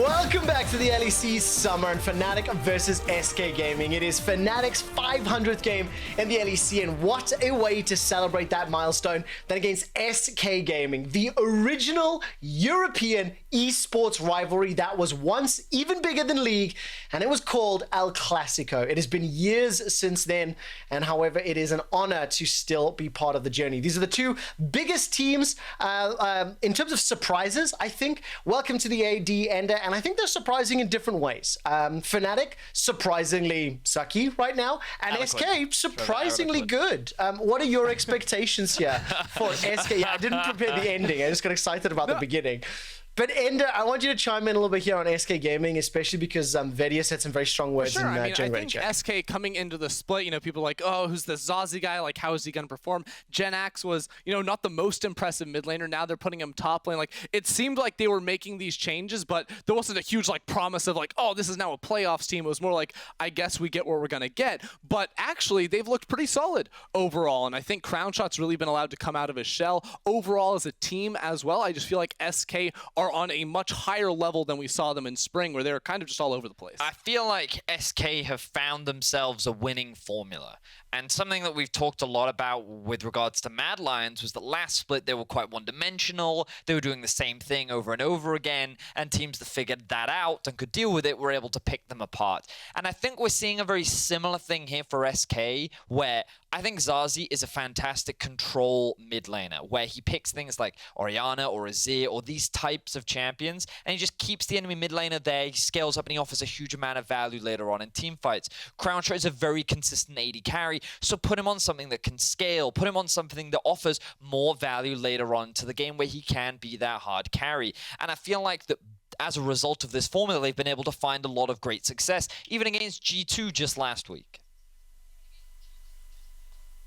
Welcome back to the LEC Summer and Fnatic versus SK Gaming. It is Fnatic's 500th game in the LEC, and what a way to celebrate that milestone than against SK Gaming, the original European esports rivalry that was once even bigger than League, and it was called El Clasico. It has been years since then, and however, it is an honor to still be part of the journey. These are the two biggest teams in terms of surprises, I think. Welcome to the AD Ender, and I think they're surprising in different ways. Fnatic, surprisingly sucky right now, and SK, surprisingly good. What are your expectations here for SK? Yeah, I didn't prepare the ending. I just got excited about the beginning. But Ender, I want you to chime in a little bit here on SK Gaming, especially because Vedius had some very strong words in I think SK coming into the split, you know, people are like, oh, who's this ZaZee guy? Like, how is he going to perform? Jenax was, you know, not the most impressive mid laner. Now they're putting him top lane. Like, it seemed like they were making these changes, but there wasn't a huge, like, promise of, like, oh, this is now a playoffs team. It was more like, I guess we get what we're going to get. But actually, they've looked pretty solid overall, and I think Crownshot's really been allowed to come out of his shell. Overall, as a team as well, I just feel like SK are on a much higher level than we saw them in spring, where they were kind of just all over the place. I feel like SK have found themselves a winning formula. And something that we've talked a lot about with regards to Mad Lions was that last split they were quite one-dimensional. They were doing the same thing over and over again, and teams that figured that out and could deal with it were able to pick them apart. And I think we're seeing a very similar thing here for SK, where I think ZaZee is a fantastic control mid laner, where he picks things like Orianna or Azir or these types of champions, and he just keeps the enemy mid laner there. He scales up and he offers a huge amount of value later on in team fights. Crownshot is a very consistent AD carry, so put him on something that can scale, put him on something that offers more value later on to the game where he can be that hard carry. And I feel like that as a result of this formula, they've been able to find a lot of great success, even against G2 just last week.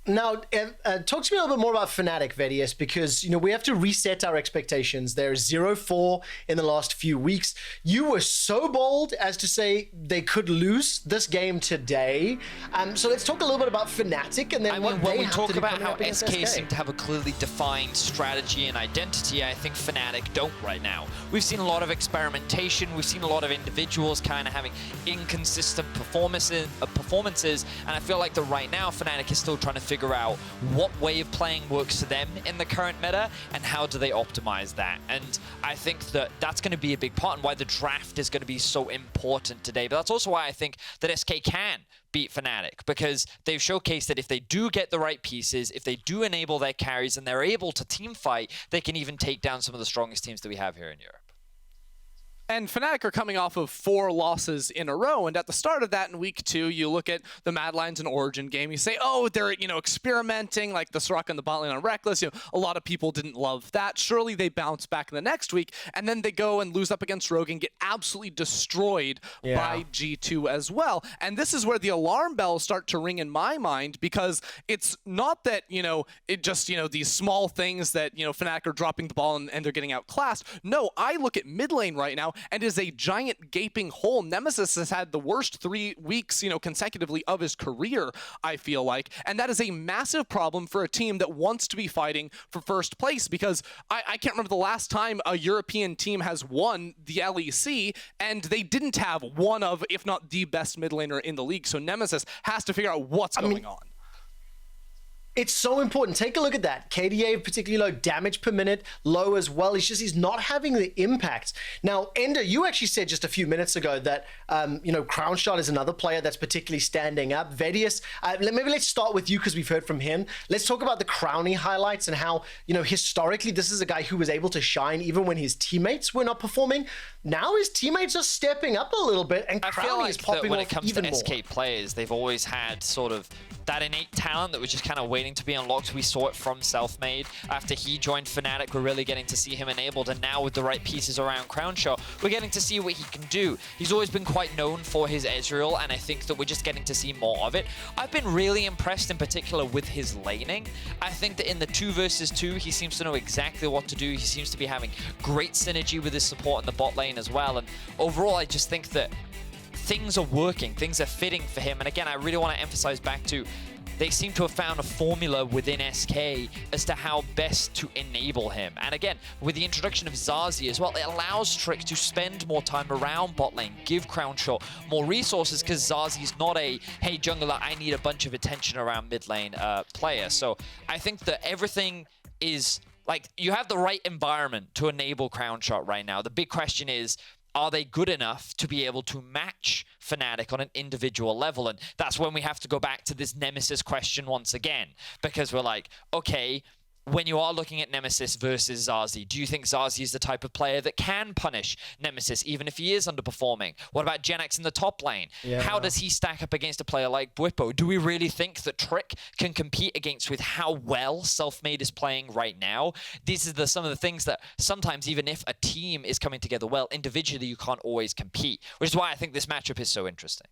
Now, talk to me a little bit more about Fnatic, Vedius, because, you know, we have to reset our expectations. They're 0-4 in the last few weeks. You were so bold as to say they could lose this game today. So let's talk a little bit about Fnatic and then when we talk about how SK seem to have a clearly defined strategy and identity, I think Fnatic don't right now. We've seen a lot of experimentation. We've seen a lot of individuals kind of having inconsistent performances, and I feel like that right now Fnatic is still trying to figure out what way of playing works for them in the current meta and how do they optimize that. And I think that that's going to be a big part and why the draft is going to be so important today. But that's also why I think that SK can beat Fnatic, because they've showcased that if they do get the right pieces, if they do enable their carries and they're able to team fight, they can even take down some of the strongest teams that we have here in Europe. And Fnatic are coming off of 4 losses in a row, and at the start of that in week 2, you look at the Mad Lions and Origin game, you say, oh, they're, you know, experimenting, like the Soraka and the bot lane on Rekkles, you know, a lot of people didn't love that. Surely they bounce back in the next week, and then they go and lose up against Rogue and get absolutely destroyed by G2 as well. And this is where the alarm bells start to ring in my mind, because it's not that, you know, it just, you know, these small things that, you know, Fnatic are dropping the ball and they're getting outclassed. No, I look at mid lane right now, and is a giant gaping hole. Nemesis has had the worst 3 weeks, you know, consecutively of his career, I feel like, and that is a massive problem for a team that wants to be fighting for first place, because I can't remember the last time a European team has won the LEC, and they didn't have one of, if not the best mid laner in the league, so Nemesis has to figure out what's going on. It's so important. Take a look at that. KDA particularly low, damage per minute low as well. It's just he's not having the impact. Now, Ender, you actually said just a few minutes ago that you know, Crownshot is another player that's particularly standing up. Vedius, maybe let's start with you because we've heard from him. Let's talk about the Crowny highlights and how, you know, historically this is a guy who was able to shine even when his teammates were not performing. Now his teammates are stepping up a little bit, and Crowny is popping off even more. I feel like when it comes to SK players, they've always had sort of that innate talent that was just kind of waiting to be unlocked. We saw it from Selfmade. After he joined Fnatic, we're really getting to see him enabled, and now with the right pieces around Crownshot, we're getting to see what he can do. He's always been quite known for his Ezreal, and I think that we're just getting to see more of it. I've been really impressed in particular with his laning. I think that in the 2 versus 2, he seems to know exactly what to do. He seems to be having great synergy with his support in the bot lane as well, and overall I just think that things are working, things are fitting for him. And again, I really want to emphasize back to they seem to have found a formula within SK as to how best to enable him. And again, with the introduction of ZaZee as well, it allows Trick to spend more time around bot lane, give Crownshot more resources, because ZaZee's not a, hey jungler, I need a bunch of attention around mid lane player. So I think that everything is, like, you have the right environment to enable Crownshot right now. The big question is, are they good enough to be able to match Fnatic on an individual level? And that's when we have to go back to this Nemesis question once again, because we're like, okay, when you are looking at Nemesis versus ZaZee, do you think ZaZee is the type of player that can punish Nemesis even if he is underperforming? What about Jenax in the top lane? Yeah. How does he stack up against a player like Bwipo? Do we really think that Trick can compete against with how well Selfmade is playing right now? These are some of the things that sometimes, even if a team is coming together well, individually you can't always compete, which is why I think this matchup is so interesting.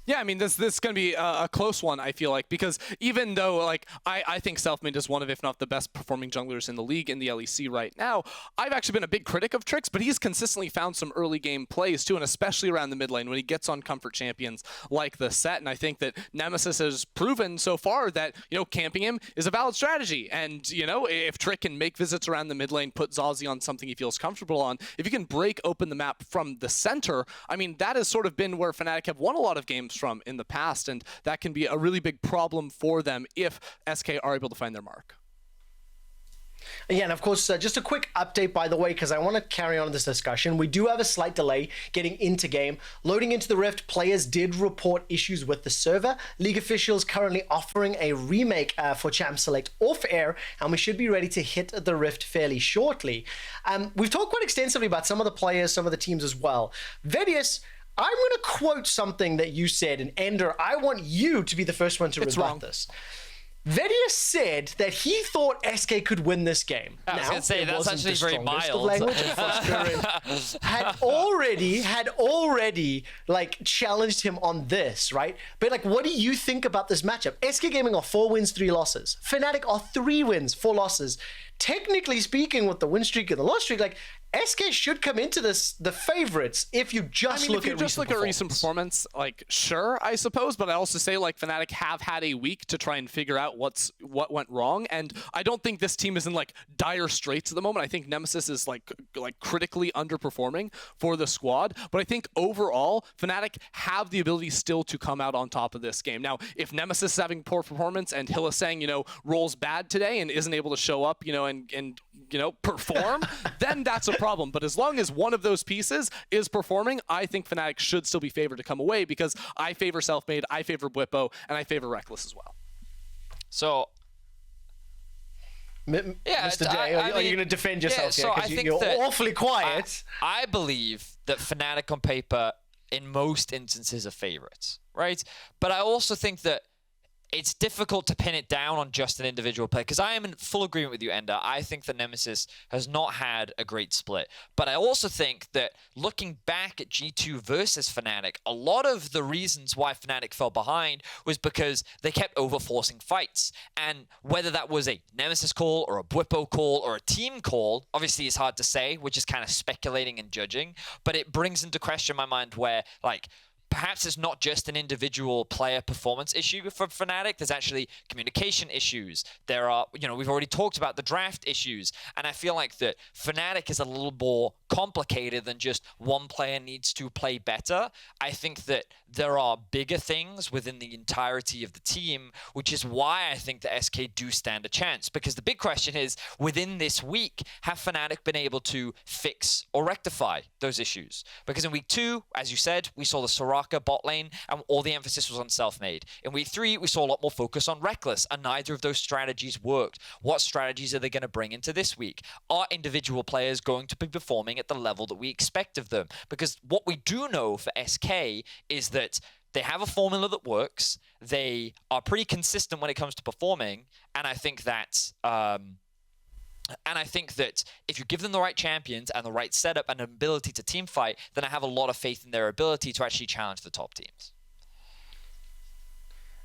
Yeah, I mean, this is going to be a close one, I feel like, because even though, like, I think Selfmade is one of, if not the best performing junglers in the league in the LEC right now, I've actually been a big critic of Tricks, but he's consistently found some early game plays too, and especially around the mid lane when he gets on comfort champions like the Sett. And I think that Nemesis has proven so far that, you know, camping him is a valid strategy. And, you know, if Trick can make visits around the mid lane, put ZaZee on something he feels comfortable on, if he can break open the map from the center, I mean, that has sort of been where Fnatic have won a lot of games from in the past, and that can be a really big problem for them if SK are able to find their mark. Yeah, and of course, just a quick update, by the way, because I want to carry on this discussion. We do have a slight delay getting into game. Loading into the Rift, players did report issues with the server. League officials currently offering a remake for Champ Select off-air, and we should be ready to hit the Rift fairly shortly. We've talked quite extensively about some of the players, some of the teams as well. Vedius, I'm going to quote something that you said, and Ender, I want you to be the first one to rebut this. Vedius said that he thought SK could win this game. I was going to say, that's actually very mild. had already like challenged him on this, right? But like, what do you think about this matchup? SK Gaming are 4 wins, 3 losses. Fnatic are 3 wins, 4 losses. Technically speaking, with the win streak and the loss streak, like, SK should come into this the favorites if you just look at recent performance. Like, sure, I suppose, but I also say, like, Fnatic have had a week to try and figure out what went wrong, and I don't think this team is in like dire straits at the moment. I think Nemesis is like critically underperforming for the squad, but I think overall Fnatic have the ability still to come out on top of this game. Now, if Nemesis is having poor performance and Hylissang, you know, rolls bad today and isn't able to show up, you know, and you know, perform, then that's a problem. But as long as one of those pieces is performing, I think Fnatic should still be favored to come away, because I favor Selfmade, I favor Bwipo, and I favor Rekkles as well. So, yeah, Mr. Day, are you going to defend yourself here? Because you're awfully quiet. I believe that Fnatic on paper, in most instances, are favorites, right? But I also think that it's difficult to pin it down on just an individual player, because I am in full agreement with you, Ender. I think that Nemesis has not had a great split. But I also think that looking back at G2 versus Fnatic, a lot of the reasons why Fnatic fell behind was because they kept overforcing fights. And whether that was a Nemesis call or a Bwipo call or a team call, obviously it's hard to say, which is kind of speculating and judging. But it brings into question my mind where, like, perhaps it's not just an individual player performance issue for Fnatic. There's actually communication issues. There are, you know, we've already talked about the draft issues. And I feel like that Fnatic is a little more complicated than just one player needs to play better. I think that there are bigger things within the entirety of the team, which is why I think the SK do stand a chance. Because the big question is, within this week, have Fnatic been able to fix or rectify those issues? Because in week 2, as you said, we saw the Soraka bot lane, and all the emphasis was on Selfmade. In week 3, we saw a lot more focus on Rekkles, and neither of those strategies worked. What strategies are they going to bring into this week? Are individual players going to be performing at the level that we expect of them? Because what we do know for SK is that they have a formula that works. They are pretty consistent when it comes to performing, and I think that if you give them the right champions and the right setup and ability to team fight, then I have a lot of faith in their ability to actually challenge the top teams.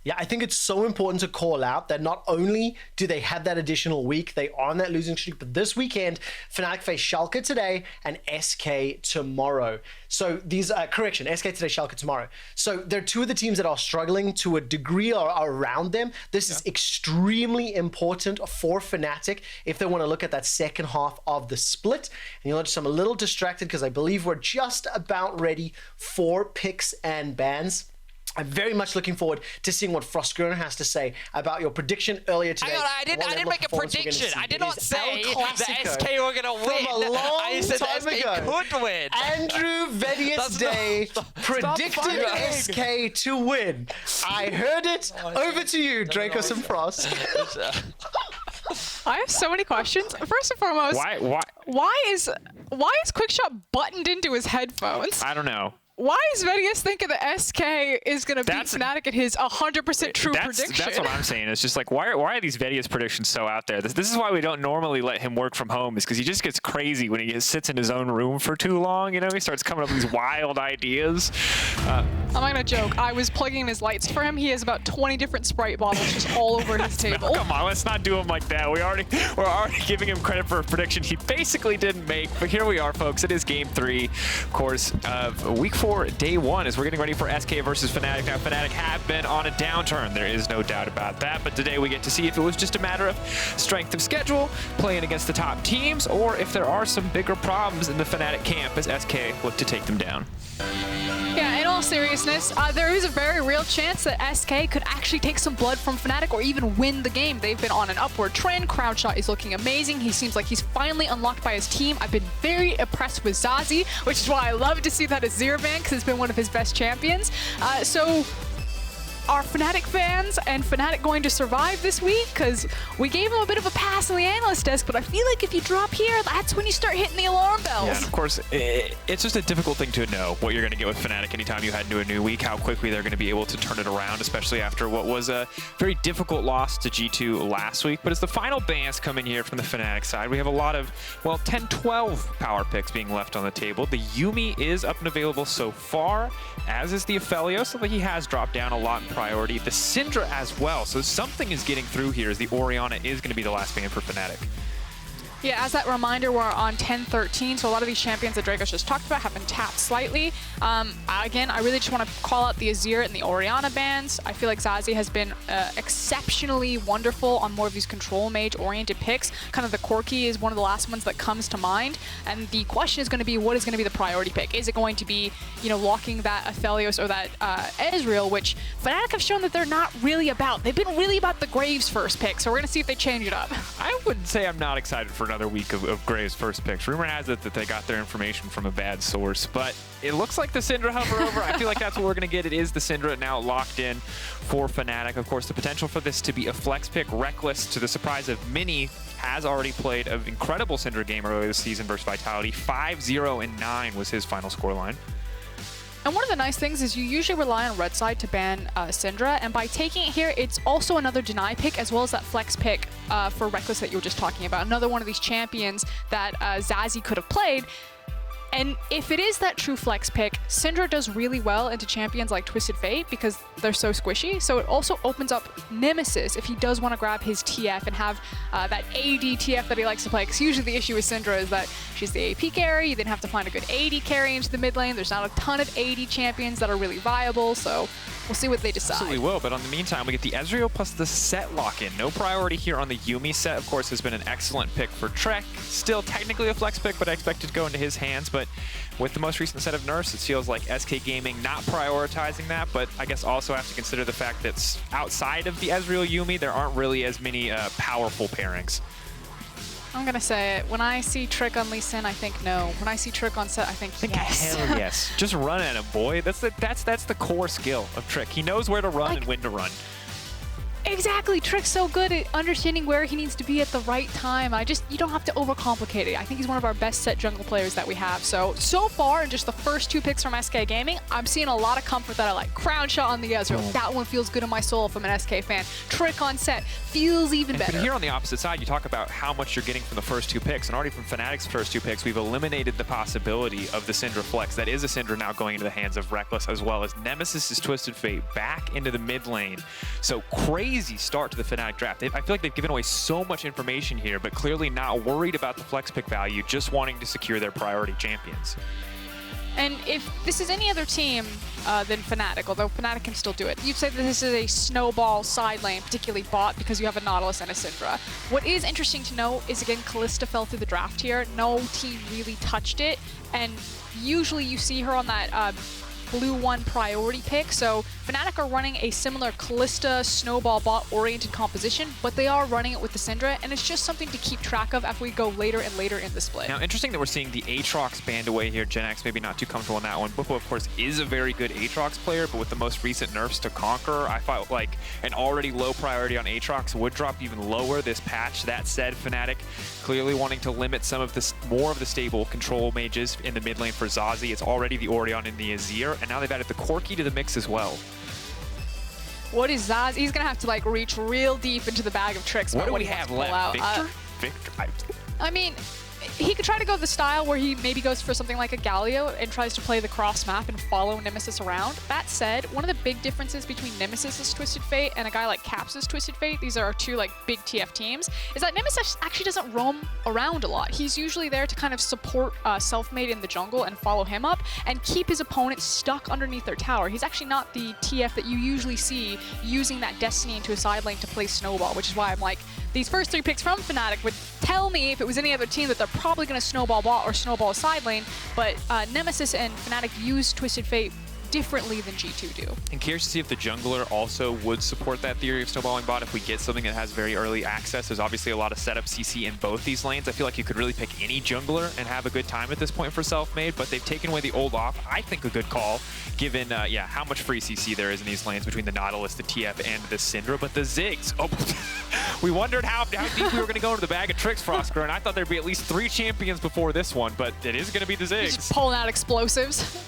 Yeah, I think it's so important to call out that not only do they have that additional week, they are on that losing streak, but this weekend, Fnatic face Schalke today and SK tomorrow. So these, correction, SK today, Schalke tomorrow. So they're two of the teams that are struggling to a degree or around them. This is extremely important for Fnatic if they want to look at that second half of the split. And you'll notice I'm a little distracted because I believe we're just about ready for picks and bans. I'm very much looking forward to seeing what Froskurinn has to say about your prediction earlier today. I didn't make a prediction. I did not say that SK were going to win. From a long I said time SK ago, could win. Andrew Vedius Day predicted SK to win. I heard it. Over to you, Drakos and Frost. I have so many questions. First and foremost, why is Quickshot buttoned into his headphones? I don't know. Why is Vedius thinking that SK is going to beat Fnatic at his 100% true prediction? That's what I'm saying. It's just like, why are these Vedius predictions so out there? This is why we don't normally let him work from home, is because he just gets crazy when he sits in his own room for too long. You know, he starts coming up with these wild ideas. I'm not going to joke. I was plugging in his lights for him. He has about 20 different Sprite bottles just all over his table. No, come on, let's not do him like that. We're already giving him credit for a prediction he basically didn't make. But here we are, folks. It is Game 3, of course, of Week 4, Day 1, as we're getting ready for SK versus Fnatic. Now, Fnatic have been on a downturn. There is no doubt about that. But today we get to see if it was just a matter of strength of schedule, playing against the top teams, or if there are some bigger problems in the Fnatic camp as SK look to take them down. Yeah, in all seriousness, there is a very real chance that SK could actually take some blood from Fnatic or even win the game. They've been on an upward trend. Crownshot is looking amazing. He seems like he's finally unlocked by his team. I've been very impressed with ZaZee, which is why I love to see that as Zero Ban, because it's been one of his best champions. So are Fnatic fans and Fnatic going to survive this week? Because we gave him a bit of a pass on the analyst desk, but I feel like if you drop here, that's when you start hitting the alarm bells. Yeah, and of course, it's just a difficult thing to know what you're going to get with Fnatic anytime you head into a new week, how quickly they're going to be able to turn it around, especially after what was a very difficult loss to G2 last week. But as the final bans come in here from the Fnatic side, we have a lot of, well, 10, 12 power picks being left on the table. The Yuumi is up and available so far, as is the Aphelios, so he has dropped down a lot in priority. The Syndra as well, so something is getting through here as the Orianna is going to be the last ban for Fnatic. Yeah, as that reminder, we're on 10-13, so a lot of these champions that Drakos just talked about have been tapped slightly. Again, I really just want to call out the Azir and the Orianna bans. I feel like ZaZee has been exceptionally wonderful on more of these control mage-oriented picks. Kind of the Corki is one of the last ones that comes to mind, and the question is going to be, what is going to be the priority pick? Is it going to be, you know, locking that Aphelios or that Ezreal, which Fnatic have shown that they're not really about. They've been really about the Graves first pick, so we're going to see if they change it up. I wouldn't say I'm not excited for another week of Graves' first picks. Rumor has it that they got their information from a bad source, but it looks like the Syndra hover over. I feel like that's what we're going to get. It is the Syndra now locked in for Fnatic. Of course, the potential for this to be a flex pick. Rekkles, to the surprise of many, has already played an incredible Syndra game earlier this season versus Vitality. 5-0-9 was his final scoreline. And one of the nice things is you usually rely on red side to ban Syndra, and by taking it here, it's also another deny pick as well as that flex pick for Rekkles that you were just talking about. Another one of these champions that ZaZee could have played. And if it is that true flex pick, Syndra does really well into champions like Twisted Fate because they're so squishy. So it also opens up Nemesis if he does want to grab his TF and have that AD TF that he likes to play. Because usually the issue with Syndra is that she's the AP carry. You then have to find a good AD carry into the mid lane. There's not a ton of AD champions that are really viable. So we'll see what they decide. Absolutely will, but in the meantime, we get the Ezreal plus the Sett lock-in. No priority here on the Yuumi. Sett, of course, has been an excellent pick for Trek. Still technically a flex pick, but I expect it to go into his hands. But with the most recent set of nerfs, it feels like SK Gaming not prioritizing that, but I guess also have to consider the fact that outside of the Ezreal Yuumi, there aren't really as many powerful pairings. I'm gonna say it. When I see Trick on Lee Sin, I think no. When I see Trick on Sett, I think yes. Hell yes. Just run at him, boy. That's the core skill of Trick. He knows where to run and when to run. Exactly. Trick's so good at understanding where he needs to be at the right time. You don't have to overcomplicate it. I think he's one of our best Sett jungle players that we have. So far in just the first 2 picks from SK Gaming, I'm seeing a lot of comfort that I like. Crownshot on the Ezreal. That one feels good in my soul from an SK fan. Trick on Sett feels even better. But here on the opposite side, you talk about how much you're getting from the first 2 picks, and already from Fnatic's first 2 picks, we've eliminated the possibility of the Syndra flex. That is a Syndra now going into the hands of Rekkles, as well as Nemesis' Twisted Fate back into the mid lane. So crazy start to the Fnatic draft. I feel like they've given away so much information here, but clearly not worried about the flex pick value, just wanting to secure their priority champions. And if this is any other team than Fnatic, although Fnatic can still do it, you'd say that this is a snowball side lane, particularly bot, because you have a Nautilus and a Syndra. What is interesting to note is, again, Kalista fell through the draft here. No team really touched it, and usually you see her on that blue 1 priority pick. So Fnatic are running a similar Kalista snowball bot oriented composition, but they are running it with the Syndra, and it's just something to keep track of as we go later and later in the split. Now, interesting that we're seeing the Aatrox banned away here. Jenax maybe not too comfortable in that one. Bwipo, of course, is a very good Aatrox player, but with the most recent nerfs to Conqueror, I felt like an already low priority on Aatrox would drop even lower this patch. That said, Fnatic clearly wanting to limit some of this, more of the stable control mages in the mid lane for ZaZee. It's already the Orion and the Azir, and now they've added the Corki to the mix as well. What is ZaZee? He's gonna have to like reach real deep into the bag of tricks. What do what we he have wants to pull left? out. Victor? I mean, he could try to go the style where he maybe goes for something like a Galio and tries to play the cross map and follow Nemesis around. That said, one of the big differences between Nemesis' Twisted Fate and a guy like Caps' Twisted Fate, these are our 2 like big TF teams, is that Nemesis actually doesn't roam around a lot. He's usually there to kind of support Selfmade in the jungle and follow him up and keep his opponent stuck underneath their tower. He's actually not the TF that you usually see using that Destiny into a side lane to play Snowball, which is why I'm like, these first 3 picks from Fnatic would tell me, if it was any other team, that they're probably going to snowball bot or snowball a side lane, but Nemesis and Fnatic use Twisted Fate differently than G2 do. And curious to see if the jungler also would support that theory of snowballing bot if we get something that has very early access. There's obviously a lot of setup CC in both these lanes. I feel like you could really pick any jungler and have a good time at this point for Selfmade, but they've taken away the old off. I think a good call, given yeah, how much free CC there is in these lanes between the Nautilus, the TF, and the Syndra. But the Ziggs, oh, we wondered how deep we were going to go into the bag of tricks, Froskurinn, and I thought there'd be at least 3 champions before this one, but it is going to be the Ziggs. Just pulling out explosives.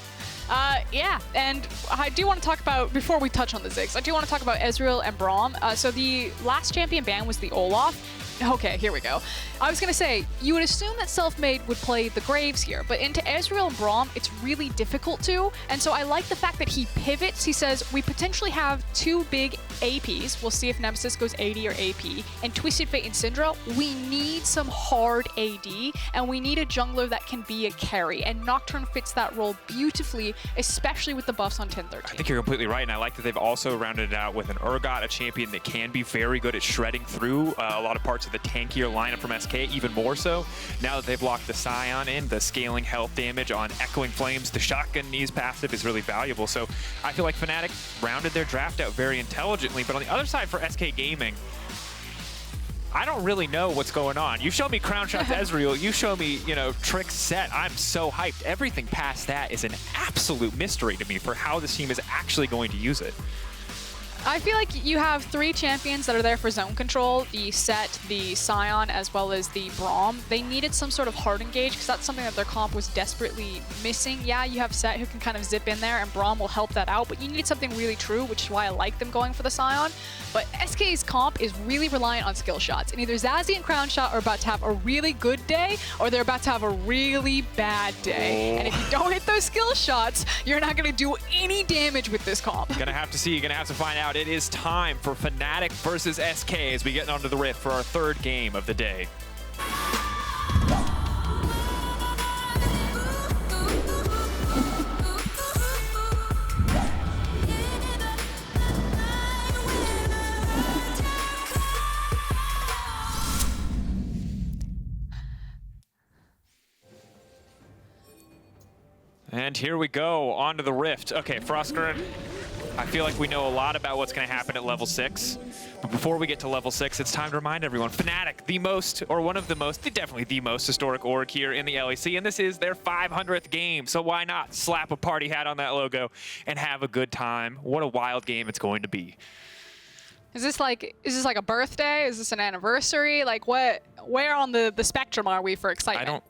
Yeah, and I do want to talk about, before we touch on the Ziggs, I do want to talk about Ezreal and Braum. So the last champion ban was the Olaf. Okay, here we go. I was going to say, you would assume that Selfmade would play the Graves here, but into Ezreal and Braum, it's really difficult to, and so I like the fact that he pivots. He says, we potentially have 2 big APs. We'll see if Nemesis goes AD or AP, and Twisted Fate and Syndra. We need some hard AD, and we need a jungler that can be a carry, and Nocturne fits that role beautifully, especially with the buffs on 10-13. I think you're completely right, and I like that they've also rounded it out with an Urgot, a champion that can be very good at shredding through a lot of parts of the tankier lineup from SK, even more so. Now that they've locked the Sion in, the scaling health damage on Echoing Flames, the Shotgun Knees passive is really valuable. So I feel like Fnatic rounded their draft out very intelligently, but on the other side for SK Gaming, I don't really know what's going on. You show me Crownshot to Ezreal, you show me, you know, Trick Sett. I'm so hyped. Everything past that is an absolute mystery to me for how this team is actually going to use it. I feel like you have 3 champions that are there for zone control, the Sett, the Sion, as well as the Braum. They needed some sort of hard engage because that's something that their comp was desperately missing. Yeah, you have Sett who can kind of zip in there, and Braum will help that out, but you need something really true, which is why I like them going for the Sion. But SK's comp is really reliant on skill shots, and either ZaZee and Crownshot are about to have a really good day, or they're about to have a really bad day. And if you don't hit those skill shots, you're not going to do any damage with this comp. Gonna have to see, gonna have to find out. It is time for Fnatic versus SK as we get onto the Rift for our 3rd game of the day. And here we go, onto the Rift. Okay, Froskurinn, I feel like we know a lot about what's going to happen at level 6. But before we get to level 6, it's time to remind everyone, Fnatic, the most, or one of the most, definitely the most historic org here in the LEC, and this is their 500th game. So why not slap a party hat on that logo and have a good time? What a wild game it's going to be. Is this like a birthday? Is this an anniversary? Like where on the spectrum are we for excitement?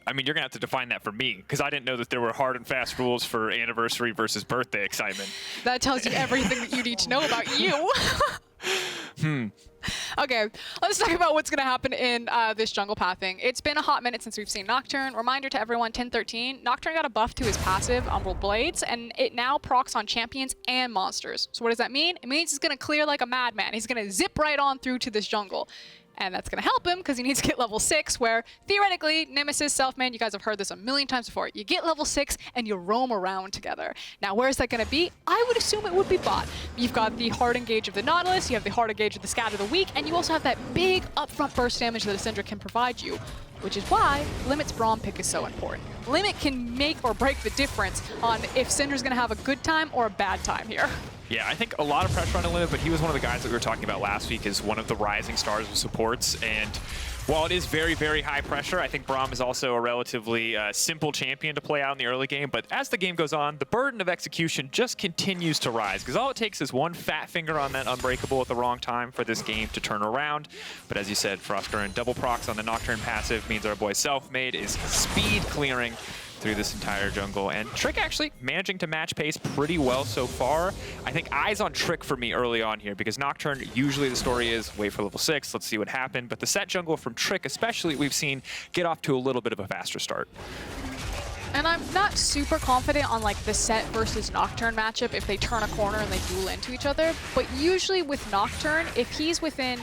I mean, you're gonna have to define that for me, because I didn't know that there were hard and fast rules for anniversary versus birthday excitement. That tells you everything that you need to know about you. Okay, let's talk about what's going to happen in this jungle pathing. It's been a hot minute since we've seen Nocturne. Reminder to everyone, 10-13. Nocturne got a buff to his passive, Umbral Blades, and it now procs on champions and monsters. So what does that mean? It means he's going to clear like a madman. He's going to zip right on through to this jungle. And that's going to help him because he needs to get level 6, where theoretically, Nemesis, Selfmade, you guys have heard this a million times before. You get level 6 and you roam around together. Now, where is that going to be? I would assume it would be bot. You've got the hard engage of the Nautilus, you have the hard engage of the Scatter the Weak, and you also have that big upfront burst damage that a Syndra can provide you, which is why Limit's Braum pick is so important. Limit can make or break the difference on if Syndra's going to have a good time or a bad time here. Yeah, I think a lot of pressure on a Limit, but he was one of the guys that we were talking about last week as one of the rising stars of supports. And while it is very, very high pressure, I think Braum is also a relatively simple champion to play out in the early game. But as the game goes on, the burden of execution just continues to rise, because all it takes is one fat finger on that Unbreakable at the wrong time for this game to turn around. But as you said, Froskurinn double procs on the Nocturne passive means our boy Selfmade is speed clearing through this entire jungle, and Trick actually managing to match pace pretty well so far. I think eyes on Trick for me early on here, because Nocturne, usually the story is wait for level 6, let's see what happened, but the Sett jungle from Trick especially, we've seen get off to a little bit of a faster start. And I'm not super confident on like the Sett versus Nocturne matchup if they turn a corner and they duel into each other, but usually with Nocturne, if he's within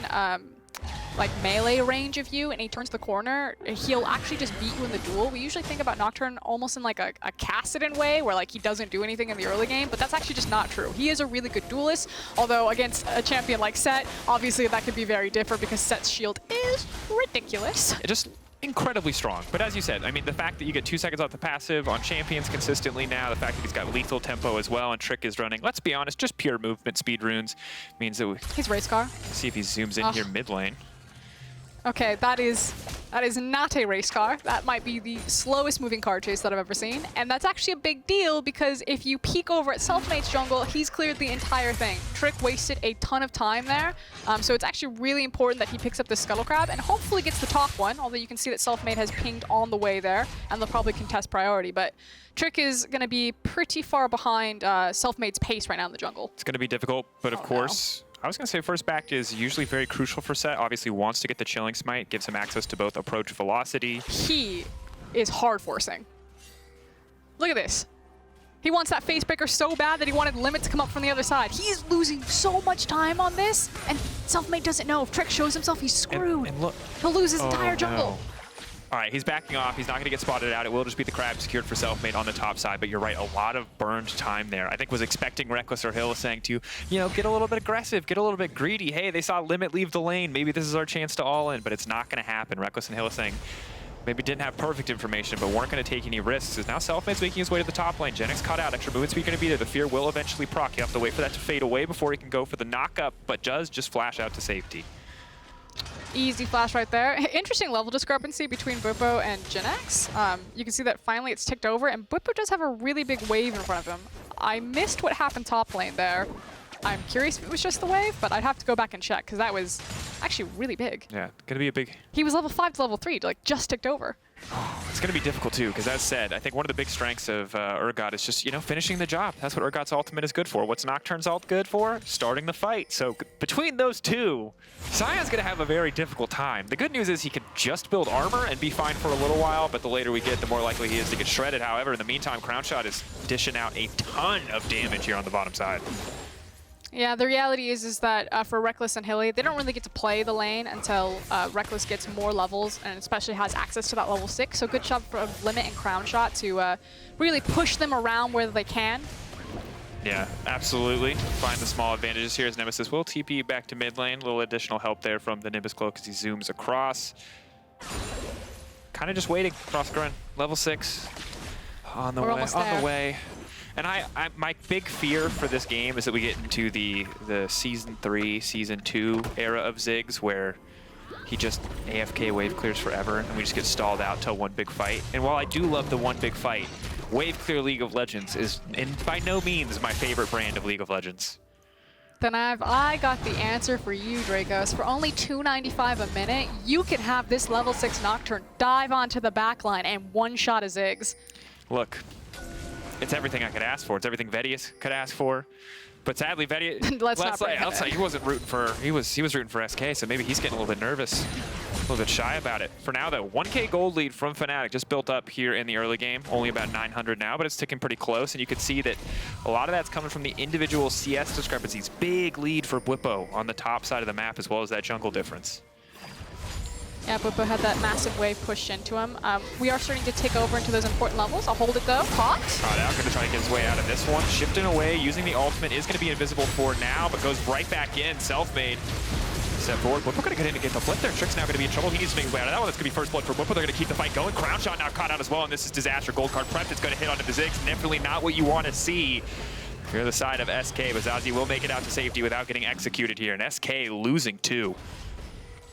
like melee range of you and he turns the corner, he'll actually just beat you in the duel. We usually think about Nocturne almost in like a Kassadin way, where like he doesn't do anything in the early game, but that's actually just not true. He is a really good duelist, although against a champion like Sett, obviously that could be very different because Sett's shield is ridiculous. Just incredibly strong. But as you said, I mean, the fact that you get 2 seconds off the passive on champions consistently now, the fact that he's got lethal tempo as well, and Trick is running, let's be honest, just pure movement speed runes means that we... He's race car. See if he zooms in here mid lane. Okay, that is not a race car. That might be the slowest moving car chase that I've ever seen. And that's actually a big deal because if you peek over at Selfmade's jungle, he's cleared the entire thing. Trick wasted a ton of time there. So it's actually really important that he picks up the Scuttle Crab and hopefully gets the top one, although you can see that Selfmade has pinged on the way there and they'll probably contest priority. But Trick is going to be pretty far behind Selfmade's pace right now in the jungle. It's going to be difficult, but of course... No. I was going to say first back is usually very crucial for Sett. Obviously wants to get the Chilling Smite, gives him access to both approach velocity. He is hard forcing. Look at this. He wants that face breaker so bad that he wanted Limit to come up from the other side. He's losing so much time on this, and Selfmade doesn't know. If Trick shows himself, he's screwed. And look, he'll lose his entire jungle. No. All right, he's backing off. He's not going to get spotted out. It will just be the crab secured for Selfmade on the top side, but you're right, a lot of burned time there. I think was expecting Rekkles or Hylissang to, you know, get a little bit aggressive, get a little bit greedy. Hey, they saw Limit leave the lane. Maybe this is our chance to all in, but it's not going to happen. Rekkles and Hylissang maybe didn't have perfect information, but weren't going to take any risks. As now Selfmade's making his way to the top lane. Jenax caught out. Extra movement speed going to be there. The fear will eventually proc. You have to wait for that to fade away before he can go for the knock-up, but does just flash out to safety. Easy flash right there. Interesting level discrepancy between Bwipo and Jenax. You can see that finally it's ticked over, and Bwipo does have a really big wave in front of him. I missed what happened top lane there. I'm curious if it was just the wave, but I'd have to go back and check, because that was actually really big. Yeah, gonna be a big... He was level 5 to level 3, like just ticked over. It's going to be difficult too, because as said, I think one of the big strengths of Urgot is just, you know, finishing the job. That's what Urgot's ultimate is good for. What's Nocturne's ult good for? Starting the fight. So between those two, Sion's going to have a very difficult time. The good news is he can just build armor and be fine for a little while, but the later we get, the more likely he is to get shredded. However, in the meantime, Crownshot is dishing out a ton of damage here on the bottom side. Yeah, the reality is that for Rekkles and Hilly, they don't really get to play the lane until Rekkles gets more levels and especially has access to that level 6. So good job from Limit and Crownshot to really push them around where they can. Yeah, absolutely. Find the small advantages here as Nemesis will TP back to mid lane. A little additional help there from the Nimbus Cloak as he zooms across. Kind of just waiting. Froskurinn, level 6. On the way. And my big fear for this game is that we get into the Season 3, Season 2 era of Ziggs, where he just AFK wave clears forever, and we just get stalled out till one big fight. And while I do love the one big fight, wave clear League of Legends is by no means my favorite brand of League of Legends. Then I got the answer for you, Drakos. For only $2.95 a minute, you can have this level 6 Nocturne dive onto the backline and one-shot a Ziggs. Look, it's everything I could ask for. It's everything Vedius could ask for. But sadly, Vedius, let's say he wasn't rooting for, he was rooting for SK, so maybe he's getting a little bit nervous, a little bit shy about it. For now, though, 1K gold lead from Fnatic just built up here in the early game. Only about 900 now, but it's ticking pretty close. And you can see that a lot of that's coming from the individual CS discrepancies. Big lead for Bwipo on the top side of the map, as well as that jungle difference. Yeah, Bwipo had that massive wave pushed into him. We are starting to tick over into those important levels. I'll hold it though. Caught. Caught out, going to try to get his way out of this one. Shifting away, using the ultimate, is going to be invisible for now, but goes right back in. Selfmade. Step forward. Bwipo going to get in and get the flip there. Trick's now going to be in trouble. He needs to make his way out of that one. That's going to be first blood for Bwipo. They're going to keep the fight going. Crownshot now caught out as well, and this is disaster. Gold card prepped. It's going to hit onto the Ziggs. Definitely not what you want to see. You're the side of SK, but ZaZee will make it out to safety without getting executed here, and SK losing 2.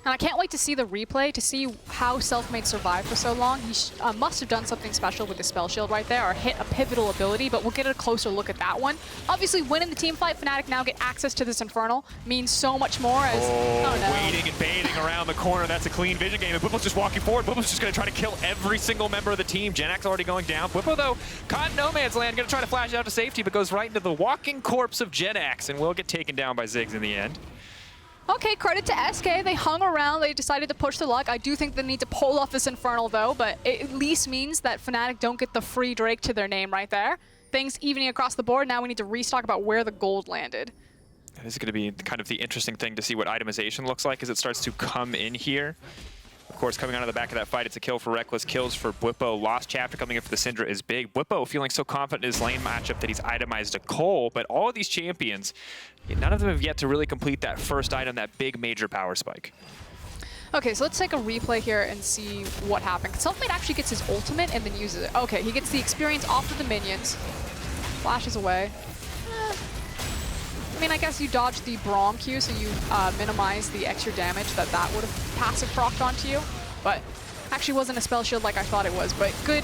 And I can't wait to see the replay to see how Selfmade survived for so long. He must have done something special with the spell shield right there or hit a pivotal ability, but we'll get a closer look at that one. Obviously, winning the team fight, Fnatic now get access to this Infernal means so much more as... Oh, no. Waiting and baiting around the corner. That's a clean vision game. And Bwipo's just walking forward. Bwipo's just going to try to kill every single member of the team. Jenax already going down. Bwipo, though, caught in no man's land. Going to try to flash out to safety, but goes right into the walking corpse of Jenax and will get taken down by Ziggs in the end. Okay, credit to SK. They hung around. They decided to push the luck. I do think they need to pull off this Infernal, though, but it at least means that Fnatic don't get the free Drake to their name right there. Things evening across the board. Now we need to restock about where the gold landed. This is going to be kind of the interesting thing to see what itemization looks like as it starts to come in here. Of course, coming out of the back of that fight, it's a kill for Rekkles, kills for Bwipo. Lost Chapter coming in for the Syndra is big. Bwipo feeling so confident in his lane matchup that he's itemized a Cole, but all of these champions, none of them have yet to really complete that first item, that big major power spike. Okay, so let's take a replay here and see what happened. Selfmade actually gets his ultimate and then uses it. Okay, he gets the experience off of the minions. Flashes away. I mean, I guess you dodged the Braum Q, so you minimize the extra damage that would have passive procced onto you. But actually wasn't a spell shield like I thought it was. But good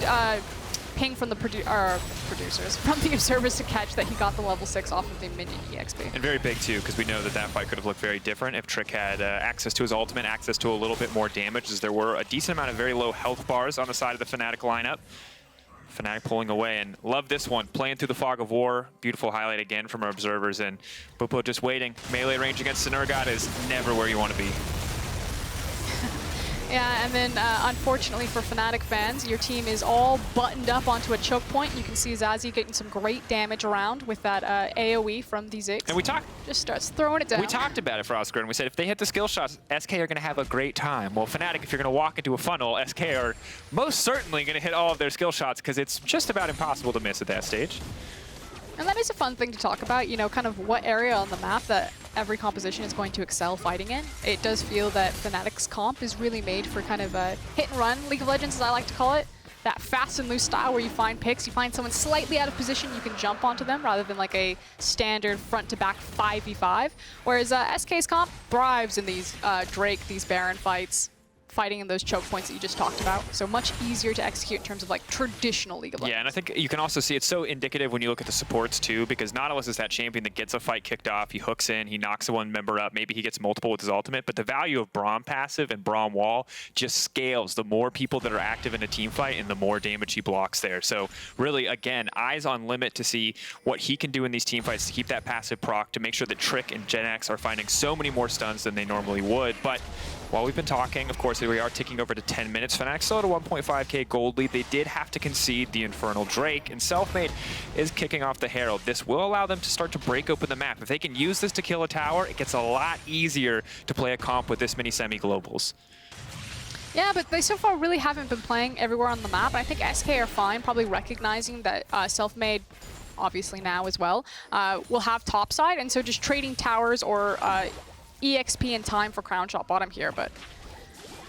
ping from the producers, from the observers to catch that he got the level 6 off of the minion EXP. And very big, too, because we know that that fight could have looked very different if Trick had access to his ultimate, access to a little bit more damage, as there were a decent amount of very low health bars on the side of the Fnatic lineup. Fnatic pulling away, and love this one. Playing through the fog of war. Beautiful highlight again from our observers, and Bwipo just waiting. Melee range against Urgot is never where you want to be. Yeah, and then unfortunately for Fnatic fans, your team is all buttoned up onto a choke point. You can see ZaZee getting some great damage around with that AoE from the Ziggs. And we talked... Just starts throwing it down. We talked about it, Froskurinn. We said if they hit the skill shots, SK are going to have a great time. Well, Fnatic, if you're going to walk into a funnel, SK are most certainly going to hit all of their skill shots because it's just about impossible to miss at that stage. And that is a fun thing to talk about, you know, kind of what area on the map that every composition is going to excel fighting in. It does feel that Fnatic's comp is really made for kind of a hit and run League of Legends, as I like to call it. That fast and loose style where you find picks, you find someone slightly out of position, you can jump onto them rather than like a standard front to back 5v5. Whereas SK's comp thrives in these Drake, these Baron fights, fighting in those choke points that you just talked about. So much easier to execute in terms of like traditional League of Legends. Yeah, and I think you can also see it's so indicative when you look at the supports too, because Nautilus is that champion that gets a fight kicked off, he hooks in, he knocks one member up, maybe he gets multiple with his ultimate, but the value of Braum passive and Braum wall just scales the more people that are active in a team fight and the more damage he blocks there. So really, again, eyes on limit to see what he can do in these team fights to keep that passive proc, to make sure that Trick and Jenax are finding so many more stuns than they normally would. But while we've been talking, of course, we are ticking over to 10 minutes. Fnatic still at a 1.5k gold lead. They did have to concede the Infernal Drake, and Selfmade is kicking off the Herald. This will allow them to start to break open the map. If they can use this to kill a tower, it gets a lot easier to play a comp with this many semi-globals. Yeah, but they so far really haven't been playing everywhere on the map. I think SK are fine, probably recognizing that Selfmade, obviously now as well, will have topside, and so just trading towers or EXP and time for Crownshot bottom here, but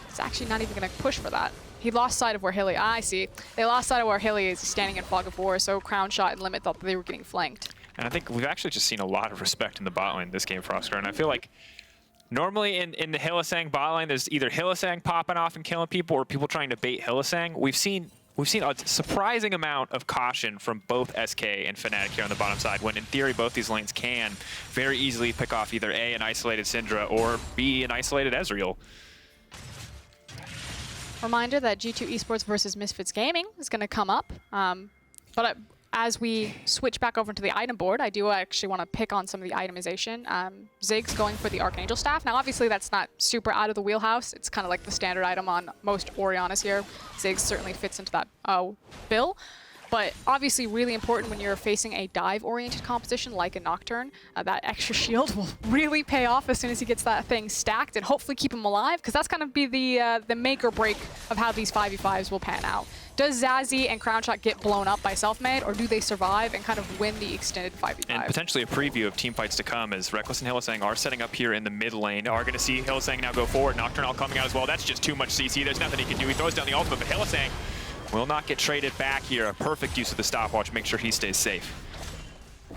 it's actually not even going to push for that. He lost sight of where Hilly... I see. They lost sight of where Hilly is standing in Fog of War, so Crownshot and Limit thought that they were getting flanked. And I think we've actually just seen a lot of respect in the bot lane this game, Froskurinn. And I feel like normally in the Hylissang bot lane, there's either Hylissang popping off and killing people or people trying to bait Hylissang. We've seen we've seen a surprising amount of caution from both SK and Fnatic here on the bottom side, when in theory both these lanes can very easily pick off either A, an isolated Syndra, or B, an isolated Ezreal. Reminder that G2 Esports versus Misfits Gaming is going to come up. But as we switch back over to the item board, I do actually want to pick on some of the itemization. Ziggs going for the Archangel Staff. Now, obviously, that's not super out of the wheelhouse. It's kind of like the standard item on most Oriannas here. Ziggs certainly fits into that bill. But obviously really important when you're facing a dive-oriented composition like a Nocturne. That extra shield will really pay off as soon as he gets that thing stacked and hopefully keep him alive, because that's going to be the make or break of how these 5v5s will pan out. Does ZaZee and Crownshot get blown up by Selfmade, or do they survive and kind of win the extended 5v5? And potentially a preview of team fights to come, as Rekkles and Hylissang are setting up here in the mid lane. Are going to see Hylissang now go forward. Nocturne all coming out as well. That's just too much CC. There's nothing he can do. He throws down the ultimate, but Hylissang will not get traded back here. A perfect use of the stopwatch. Make sure he stays safe.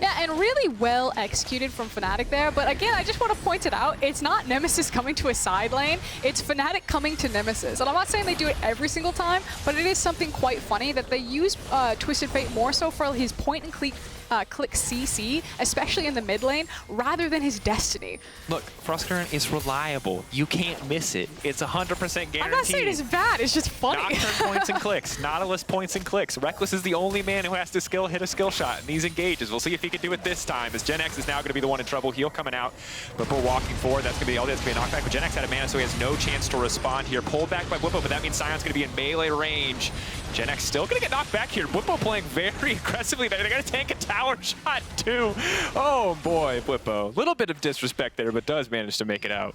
Yeah, and really well executed from Fnatic there. But again, I just want to point it out. It's not Nemesis coming to a side lane. It's Fnatic coming to Nemesis. And I'm not saying they do it every single time, but it is something quite funny that they use Twisted Fate more so for his point-and-click CC, especially in the mid lane, rather than his Destiny. Look, Froskurinn is reliable. You can't miss it. It's 100% guaranteed. I'm not saying it's bad, it's just funny. Nocturne points and clicks. Nautilus points and clicks. Rekkles is the only man who has to hit a skill shot, and these engages. We'll see if he can do it this time, as Jenax is now going to be the one in trouble. Heal coming out, but we're walking forward. That's going to be all. That's going to be a knockback, but Jenax had a mana, so he has no chance to respond here. Pulled back by Bwipo, but that means Sion's going to be in melee range. Jenax still going to get knocked back here. Bwipo playing very aggressively. They're going to tank a tower shot too. Oh boy, Bwipo. Little bit of disrespect there, but does manage to make it out.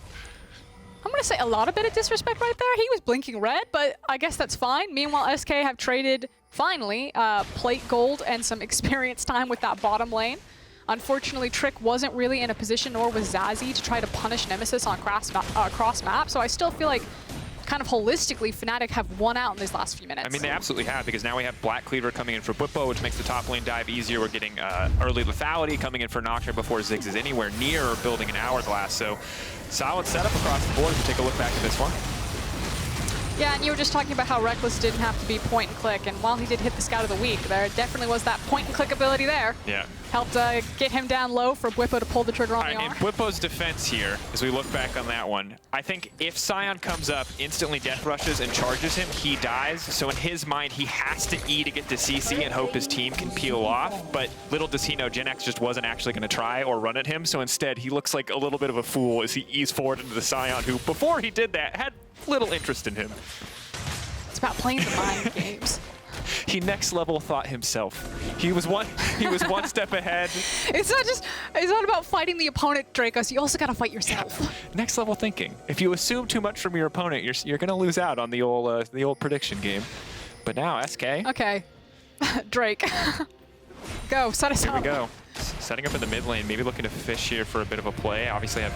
I'm going to say a lot of bit of disrespect right there. He was blinking red, but I guess that's fine. Meanwhile, SK have traded, finally, plate gold and some experience time with that bottom lane. Unfortunately, Trick wasn't really in a position, nor was ZaZee, to try to punish Nemesis on cross map, so I still feel like kind of holistically, Fnatic have won out in these last few minutes. I mean, they absolutely have, because now we have Black Cleaver coming in for Bwipo, which makes the top lane dive easier. We're getting early lethality coming in for Nocturne before Ziggs is anywhere near building an hourglass. So solid setup across the board. If you take a look back at this one. Yeah, and you were just talking about how Rekkles didn't have to be point and click, and while he did hit the Scout of the Week, there definitely was that point and click ability there. Yeah. Helped get him down low for Bwipo to pull the trigger on the arm. In Bwipo's defense here, as we look back on that one, I think if Sion comes up, instantly death rushes and charges him, he dies. So in his mind, he has to E to get to CC and hope his team can peel off. But little does he know, Jenax just wasn't actually going to try or run at him. So instead, he looks like a little bit of a fool as he E's forward into the Sion, who, before he did that, had little interest in him. It's about playing the mind games. He next level thought himself. He was one step ahead. It's not about fighting the opponent, Drakos. You also got to fight yourself. Yeah. Next level thinking. If you assume too much from your opponent, you're going to lose out on the old prediction game. But now SK. Okay. Drake. Go, set us up. Here we go. Setting up in the mid lane, maybe looking to fish here for a bit of a play. Obviously have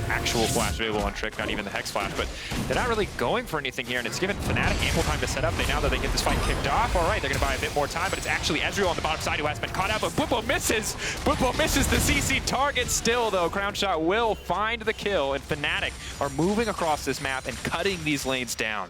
actual flash available on Trick, not even the Hex Flash, but they're not really going for anything here, and it's given Fnatic ample time to set up. Now that they get this fight kicked off, all right, they're going to buy a bit more time, but it's actually Ezreal on the bottom side who has been caught out, but Bwipo misses! Bwipo misses the CC target still, though. Crownshot will find the kill, and Fnatic are moving across this map and cutting these lanes down.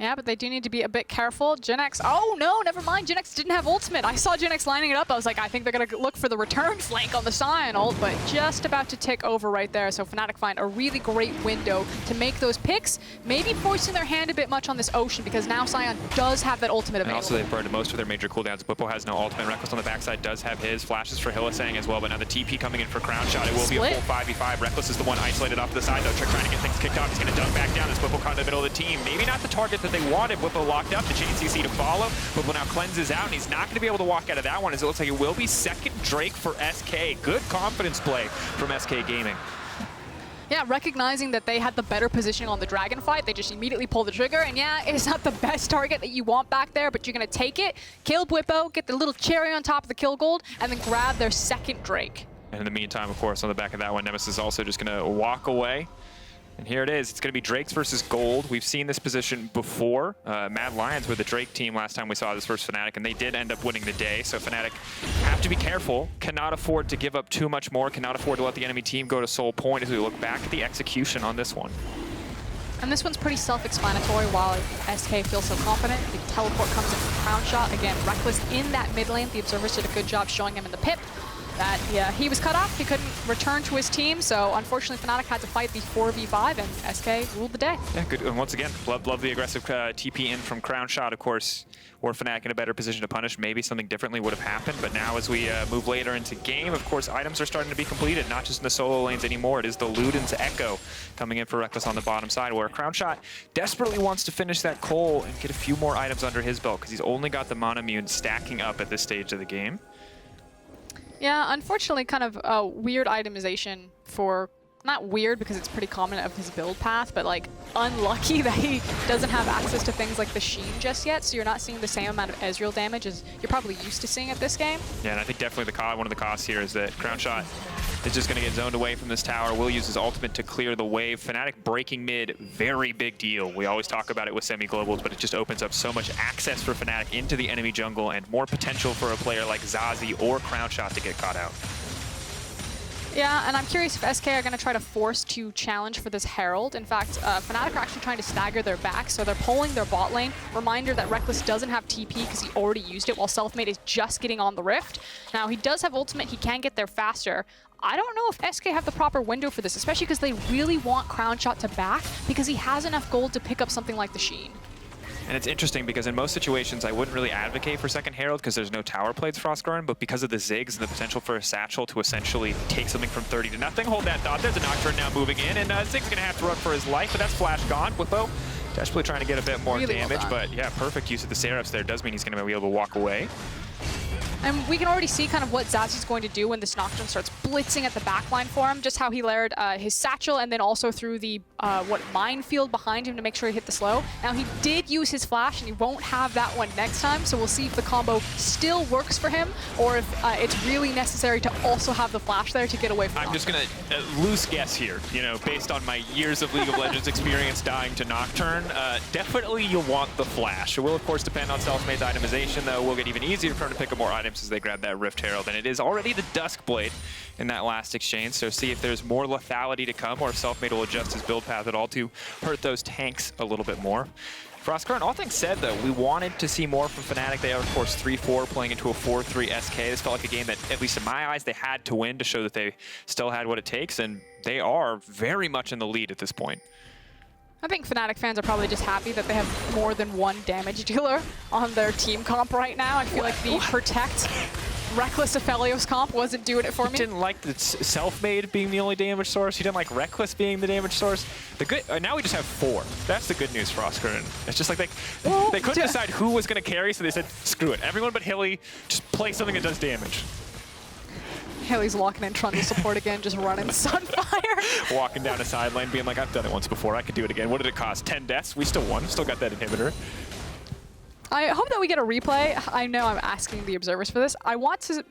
Yeah, but they do need to be a bit careful. Jenax, oh no, never mind. Jenax didn't have ultimate. I saw Jenax lining it up. I was like, I think they're going to look for the return flank on the Sion ult, but just about to tick over right there. So Fnatic find a really great window to make those picks, maybe forcing their hand a bit much on this Ocean, because now Sion does have that ultimate available. And also they've burned most of their major cooldowns. Bwipo has no ultimate. Rekkles on the backside does have his. Flashes for Hylissang as well, but now the TP coming in for Crownshot. It will be a full 5v5. Rekkles is the one isolated off to the side, though. Trick trying to get things kicked off. He's going to dunk back down as Bwipo caught in the middle of the team. Maybe not the target that they wanted. Bwipo locked up, the chain CC to follow. Bwipo now cleanses out, and he's not going to be able to walk out of that one, as it looks like it will be second Drake for SK. Good confidence play from SK Gaming. Yeah, recognizing that they had the better positioning on the Dragon fight, they just immediately pull the trigger, and yeah, it's not the best target that you want back there, but you're going to take it, kill Bwipo, get the little cherry on top of the kill gold, and then grab their second Drake. And in the meantime, of course, on the back of that one, Nemesis is also just going to walk away. And here it is. It's going to be Drakes versus Gold. We've seen this position before. Mad Lions were the Drake team last time we saw this versus Fnatic, and they did end up winning the day. So Fnatic have to be careful. Cannot afford to give up too much more. Cannot afford to let the enemy team go to soul point as we look back at the execution on this one. And this one's pretty self-explanatory. While SK feels so confident, the teleport comes in from Crownshot. Again, Rekkles in that mid lane. The observers did a good job showing him in the pip that he was cut off. He couldn't return to his team, so unfortunately Fnatic had to fight the 4v5, and SK ruled the day. Yeah, good. And once again, love the aggressive TP in from Crownshot, of course. Or Fnatic in a better position to punish. Maybe something differently would have happened, but now as we move later into game, of course, items are starting to be completed, not just in the solo lanes anymore. It is the Luden's Echo coming in for Rekkles on the bottom side, where Crownshot desperately wants to finish that Cole and get a few more items under his belt, because he's only got the Monomune stacking up at this stage of the game. Yeah, unfortunately, kind of a weird itemization for, not weird because it's pretty common of his build path, but like unlucky that he doesn't have access to things like the Sheen just yet, so you're not seeing the same amount of Ezreal damage as you're probably used to seeing at this game. Yeah, and I think definitely one of the costs here is that Crownshot is just going to get zoned away from this tower. Will use his ultimate to clear the wave. Fnatic breaking mid, very big deal. We always talk about it with semi-globals, but it just opens up so much access for Fnatic into the enemy jungle and more potential for a player like ZaZee or Crownshot to get caught out. Yeah, and I'm curious if SK are going to try to force to challenge for this Herald. In fact, Fnatic are actually trying to stagger their back, so they're pulling their bot lane. Reminder that Rekkles doesn't have TP because he already used it, while Selfmade is just getting on the Rift. Now, he does have ultimate. He can get there faster. I don't know if SK have the proper window for this, especially because they really want Crownshot to back because he has enough gold to pick up something like the Sheen. And it's interesting because in most situations, I wouldn't really advocate for second Herald because there's no tower plates Froskurinn, but because of the Ziggs and the potential for a Satchel to essentially take something from 30 to nothing, hold that thought. There's a Nocturne now moving in, and Ziggs going to have to run for his life, but that's flash gone. Bwipo desperately trying to get a bit more really damage, well but yeah, perfect use of the Seraphs there does mean he's going to be able to walk away. And we can already see kind of what ZaZee's going to do when this Nocturne starts blitzing at the backline for him, just how he layered his satchel and then also threw the minefield behind him to make sure he hit the slow. Now he did use his flash and he won't have that one next time, so we'll see if the combo still works for him or if it's really necessary to also have the flash there to get away from I'm Nocturne. just going to loose guess here, you know, based on my years of League of Legends experience dying to Nocturne, definitely you'll want the flash. It will of course depend on Selfmade's itemization, though. Will get even easier for him to pick up more items as they grab that Rift Herald, and it is already the Duskblade in that last exchange, so see if there's more lethality to come or if Selfmade will adjust his build path at all to hurt those tanks a little bit more. Froskurinn, all things said though, we wanted to see more from Fnatic. They are of course 3-4 playing into a 4-3 SK. This felt like a game that, at least in my eyes, they had to win to show that they still had what it takes, and they are very much in the lead at this point. I think Fnatic fans are probably just happy that they have more than one damage dealer on their team comp right now. I feel like the Protect Rekkles Aphelios comp wasn't doing it for me. He didn't like the Selfmade being the only damage source. He didn't like Rekkles being the damage source. The good now we just have 4. That's the good news for Froskurinn. It's just like they couldn't decide who was going to carry, so they said, screw it. Everyone but Hilly, just play something that does damage. Hilly's locking in Trundle support again, just running Sunfire. Walking down a side lane, being like, I've done it once before, I could do it again. What did it cost? 10 deaths? We still won. Still got that inhibitor. I hope that we get a replay. I know I'm asking the observers for this. I want to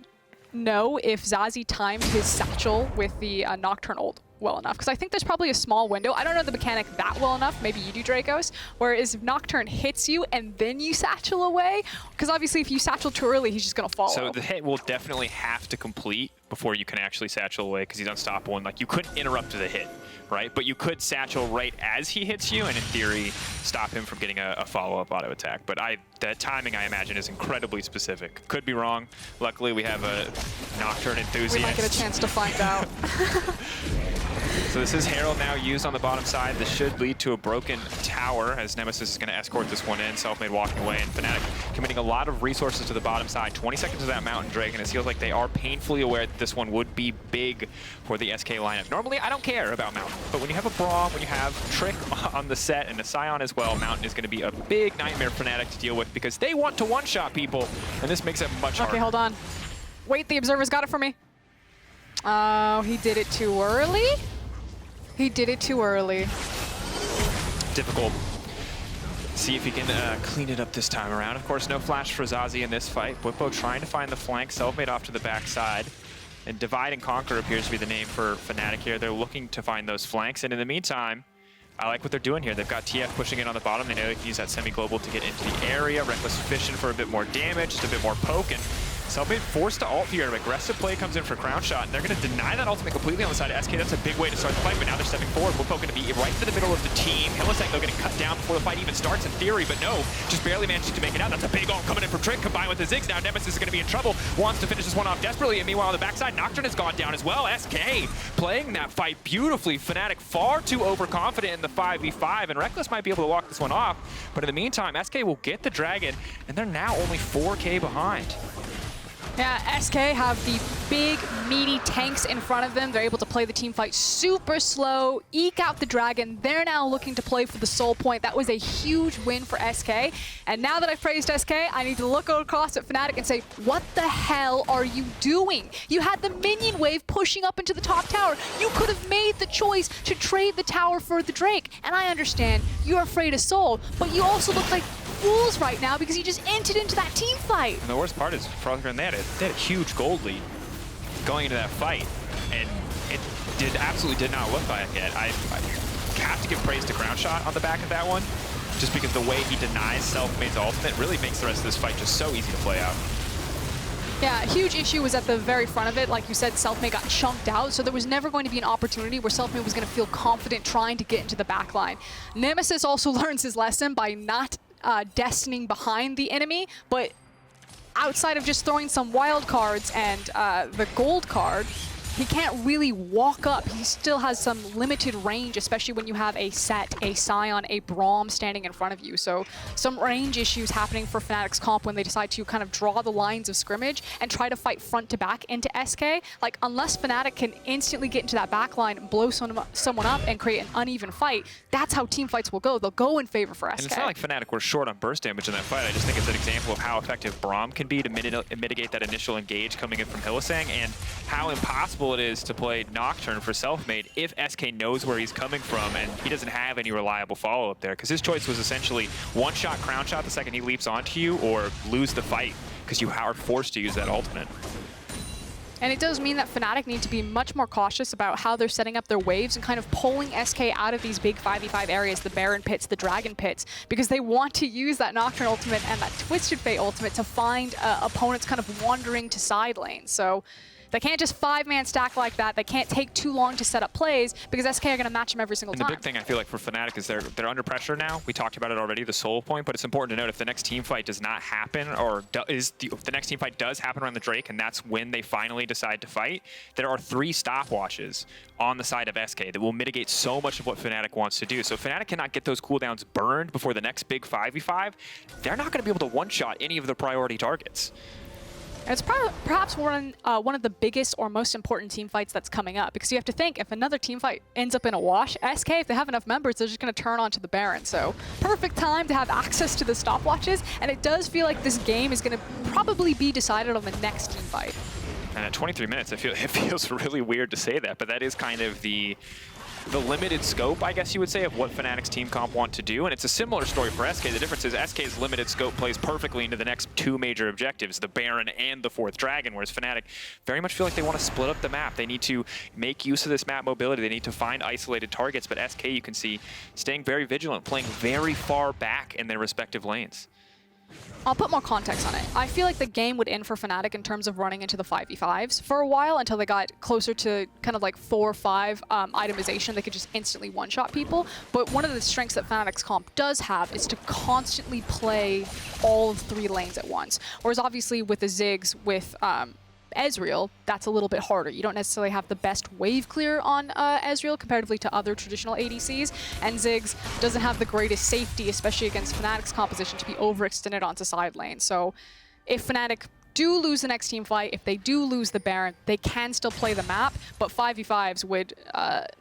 know if ZaZee timed his satchel with the Nocturne ult well enough, because I think there's probably a small window. I don't know the mechanic that well enough. Maybe you do, Drakos. Whereas if Nocturne hits you and then you satchel away, because obviously if you satchel too early, he's just going to follow. So the hit will definitely have to complete before you can actually satchel away, because he's unstoppable, and like you couldn't interrupt the hit, right? But you could satchel right as he hits you, and in theory, stop him from getting a follow-up auto attack. But that timing, I imagine, is incredibly specific. Could be wrong. Luckily, we have a Nocturne enthusiast. We might get a chance to find out. So this is Herald now used on the bottom side. This should lead to a broken tower as Nemesis is going to escort this one in. Selfmade walking away, and Fnatic committing a lot of resources to the bottom side. 20 seconds of that Mountain Drake, and it feels like they are painfully aware that this one would be big for the SK lineup. Normally, I don't care about Mountain, but when you have a Braum, when you have Trick on the Sett and a Sion as well, Mountain is going to be a big nightmare for Fnatic to deal with because they want to one-shot people, and this makes it much harder. Okay, hold on. Wait, the observer's got it for me. Oh, he did it too early? He did it too early. Difficult. See if he can clean it up this time around. Of course, no flash for ZaZee in this fight. Bwipo trying to find the flank. Selfmade off to the backside. And Divide and Conquer appears to be the name for Fnatic here. They're looking to find those flanks. And in the meantime, I like what they're doing here. They've got TF pushing in on the bottom. They know they can use that semi-global to get into the area. Rekkles fishing for a bit more damage, just a bit more poke. And Selfmade forced to ult here. An aggressive play comes in for Crownshot, and they're going to deny that ultimate completely on the side of SK. That's a big way to start the fight, but now they're stepping forward. Bwipo going to be right in the middle of the team. Hylissang, though, getting cut down before the fight even starts in theory, but no, just barely managing to make it out. That's a big ult coming in from Trick, combined with the Ziggs. Now Nemesis is going to be in trouble, wants to finish this one off desperately, and meanwhile on the backside, Nocturne has gone down as well. SK playing that fight beautifully. Fnatic far too overconfident in the 5v5, and Rekkles might be able to walk this one off, but in the meantime, SK will get the Dragon, and they're now only 4K behind. Yeah, SK have the big, meaty tanks in front of them. They're able to play the team fight super slow, eke out the Dragon. They're now looking to play for the soul point. That was a huge win for SK. And now that I've praised SK, I need to look across at Fnatic and say, what the hell are you doing? You had the minion wave pushing up into the top tower. You could have made the choice to trade the tower for the Drake. And I understand you're afraid of soul, but you also look like fools right now because you just entered into that team fight. And the worst part is, Froskurinn, they had a huge gold lead going into that fight, and it absolutely did not look like it. I have to give praise to Crownshot on the back of that one, just because the way he denies Selfmade's ultimate really makes the rest of this fight just so easy to play out. Yeah, a huge issue was at the very front of it. Like you said, Selfmade got chunked out, so there was never going to be an opportunity where Selfmade was going to feel confident trying to get into the back line. Nemesis also learns his lesson by not destining behind the enemy, but outside of just throwing some wild cards and the gold card, he can't really walk up. He still has some limited range, especially when you have a Sett, a Sion, a Braum standing in front of you. So some range issues happening for Fnatic's comp when they decide to kind of draw the lines of scrimmage and try to fight front to back into SK. Like, unless Fnatic can instantly get into that back line, blow someone up, and create an uneven fight, that's how team fights will go. They'll go in favor for SK. And it's not like Fnatic were short on burst damage in that fight. I just think it's an example of how effective Braum can be to mitigate that initial engage coming in from Hylissang, and how impossible it is to play Nocturne for Selfmade if SK knows where he's coming from and he doesn't have any reliable follow-up there, because his choice was essentially one-shot Crownshot the second he leaps onto you, or lose the fight because you are forced to use that ultimate. And it does mean that Fnatic need to be much more cautious about how they're setting up their waves and kind of pulling SK out of these big 5v5 areas, the Baron pits, the Dragon pits, because they want to use that Nocturne ultimate and that Twisted Fate ultimate to find opponents kind of wandering to side lanes. So they can't just 5-man stack like that. They can't take too long to set up plays because SK are going to match them every single time. And the big thing I feel like for Fnatic is they're under pressure now. We talked about it already, the soul point, but it's important to note if the next team fight does not happen, or if the next team fight does happen around the Drake and that's when they finally decide to fight, there are 3 stopwatches on the side of SK that will mitigate so much of what Fnatic wants to do. So if Fnatic cannot get those cooldowns burned before the next big 5v5, they're not going to be able to one-shot any of the priority targets. And it's perhaps one of the biggest or most important team fights that's coming up, because you have to think, if another team fight ends up in a wash, SK, if they have enough members, they're just going to turn onto the Baron. So perfect time to have access to the stopwatches, and it does feel like this game is going to probably be decided on the next team fight. And at 23 minutes, it feels really weird to say that, but that is kind of the limited scope, I guess you would say, of what Fnatic's team comp want to do. And it's a similar story for SK. The difference is SK's limited scope plays perfectly into the next 2 major objectives, the Baron and the 4th Dragon, whereas Fnatic very much feel like they want to split up the map. They need to make use of this map mobility. They need to find isolated targets, but SK, you can see, staying very vigilant, playing very far back in their respective lanes. I'll put more context on it. I feel like the game would end for Fnatic in terms of running into the 5v5s for a while until they got closer to kind of like 4 or 5 itemization. They could just instantly one-shot people. But one of the strengths that Fnatic's comp does have is to constantly play all of 3 lanes at once. Whereas obviously with the Ziggs, with Ezreal, that's a little bit harder. You don't necessarily have the best wave clear on Ezreal comparatively to other traditional ADCs, and Ziggs doesn't have the greatest safety, especially against Fnatic's composition, to be overextended onto side lane. So if Fnatic do lose the next team fight, if they do lose the Baron, they can still play the map, but 5v5s would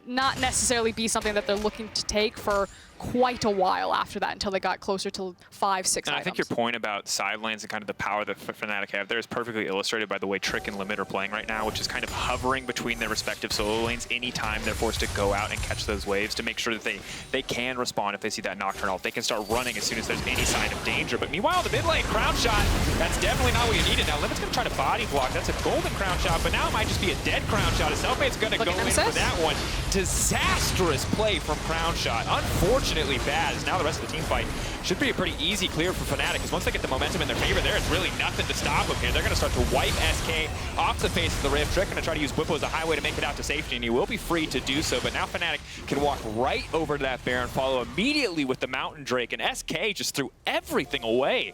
not necessarily be something that they're looking to take for quite a while after that, until they got closer to 5, 6 and items. I think your point about side lanes and kind of the power that Fnatic have there is perfectly illustrated by the way Trick and Limit are playing right now, which is kind of hovering between their respective solo lanes anytime they're forced to go out and catch those waves to make sure that they can respond if they see that Nocturne ult. They can start running as soon as there's any sign of danger. But meanwhile, the mid lane, Crownshot, that's definitely not what you needed. Now, Limit's going to try to body block. That's a golden Crownshot, but now it might just be a dead Crownshot. Selfmade's going to go in for that one. Disastrous play from Crownshot. Unfortunate unfortunately bad, as now the rest of the team fight should be a pretty easy clear for Fnatic, because once they get the momentum in their favor, there is really nothing to stop them here. They're going to start to wipe SK off the face of the Rift. Trick going to try to use Bwipo as a highway to make it out to safety, and he will be free to do so, but now Fnatic can walk right over to that Baron, follow immediately with the Mountain Drake, and SK just threw everything away.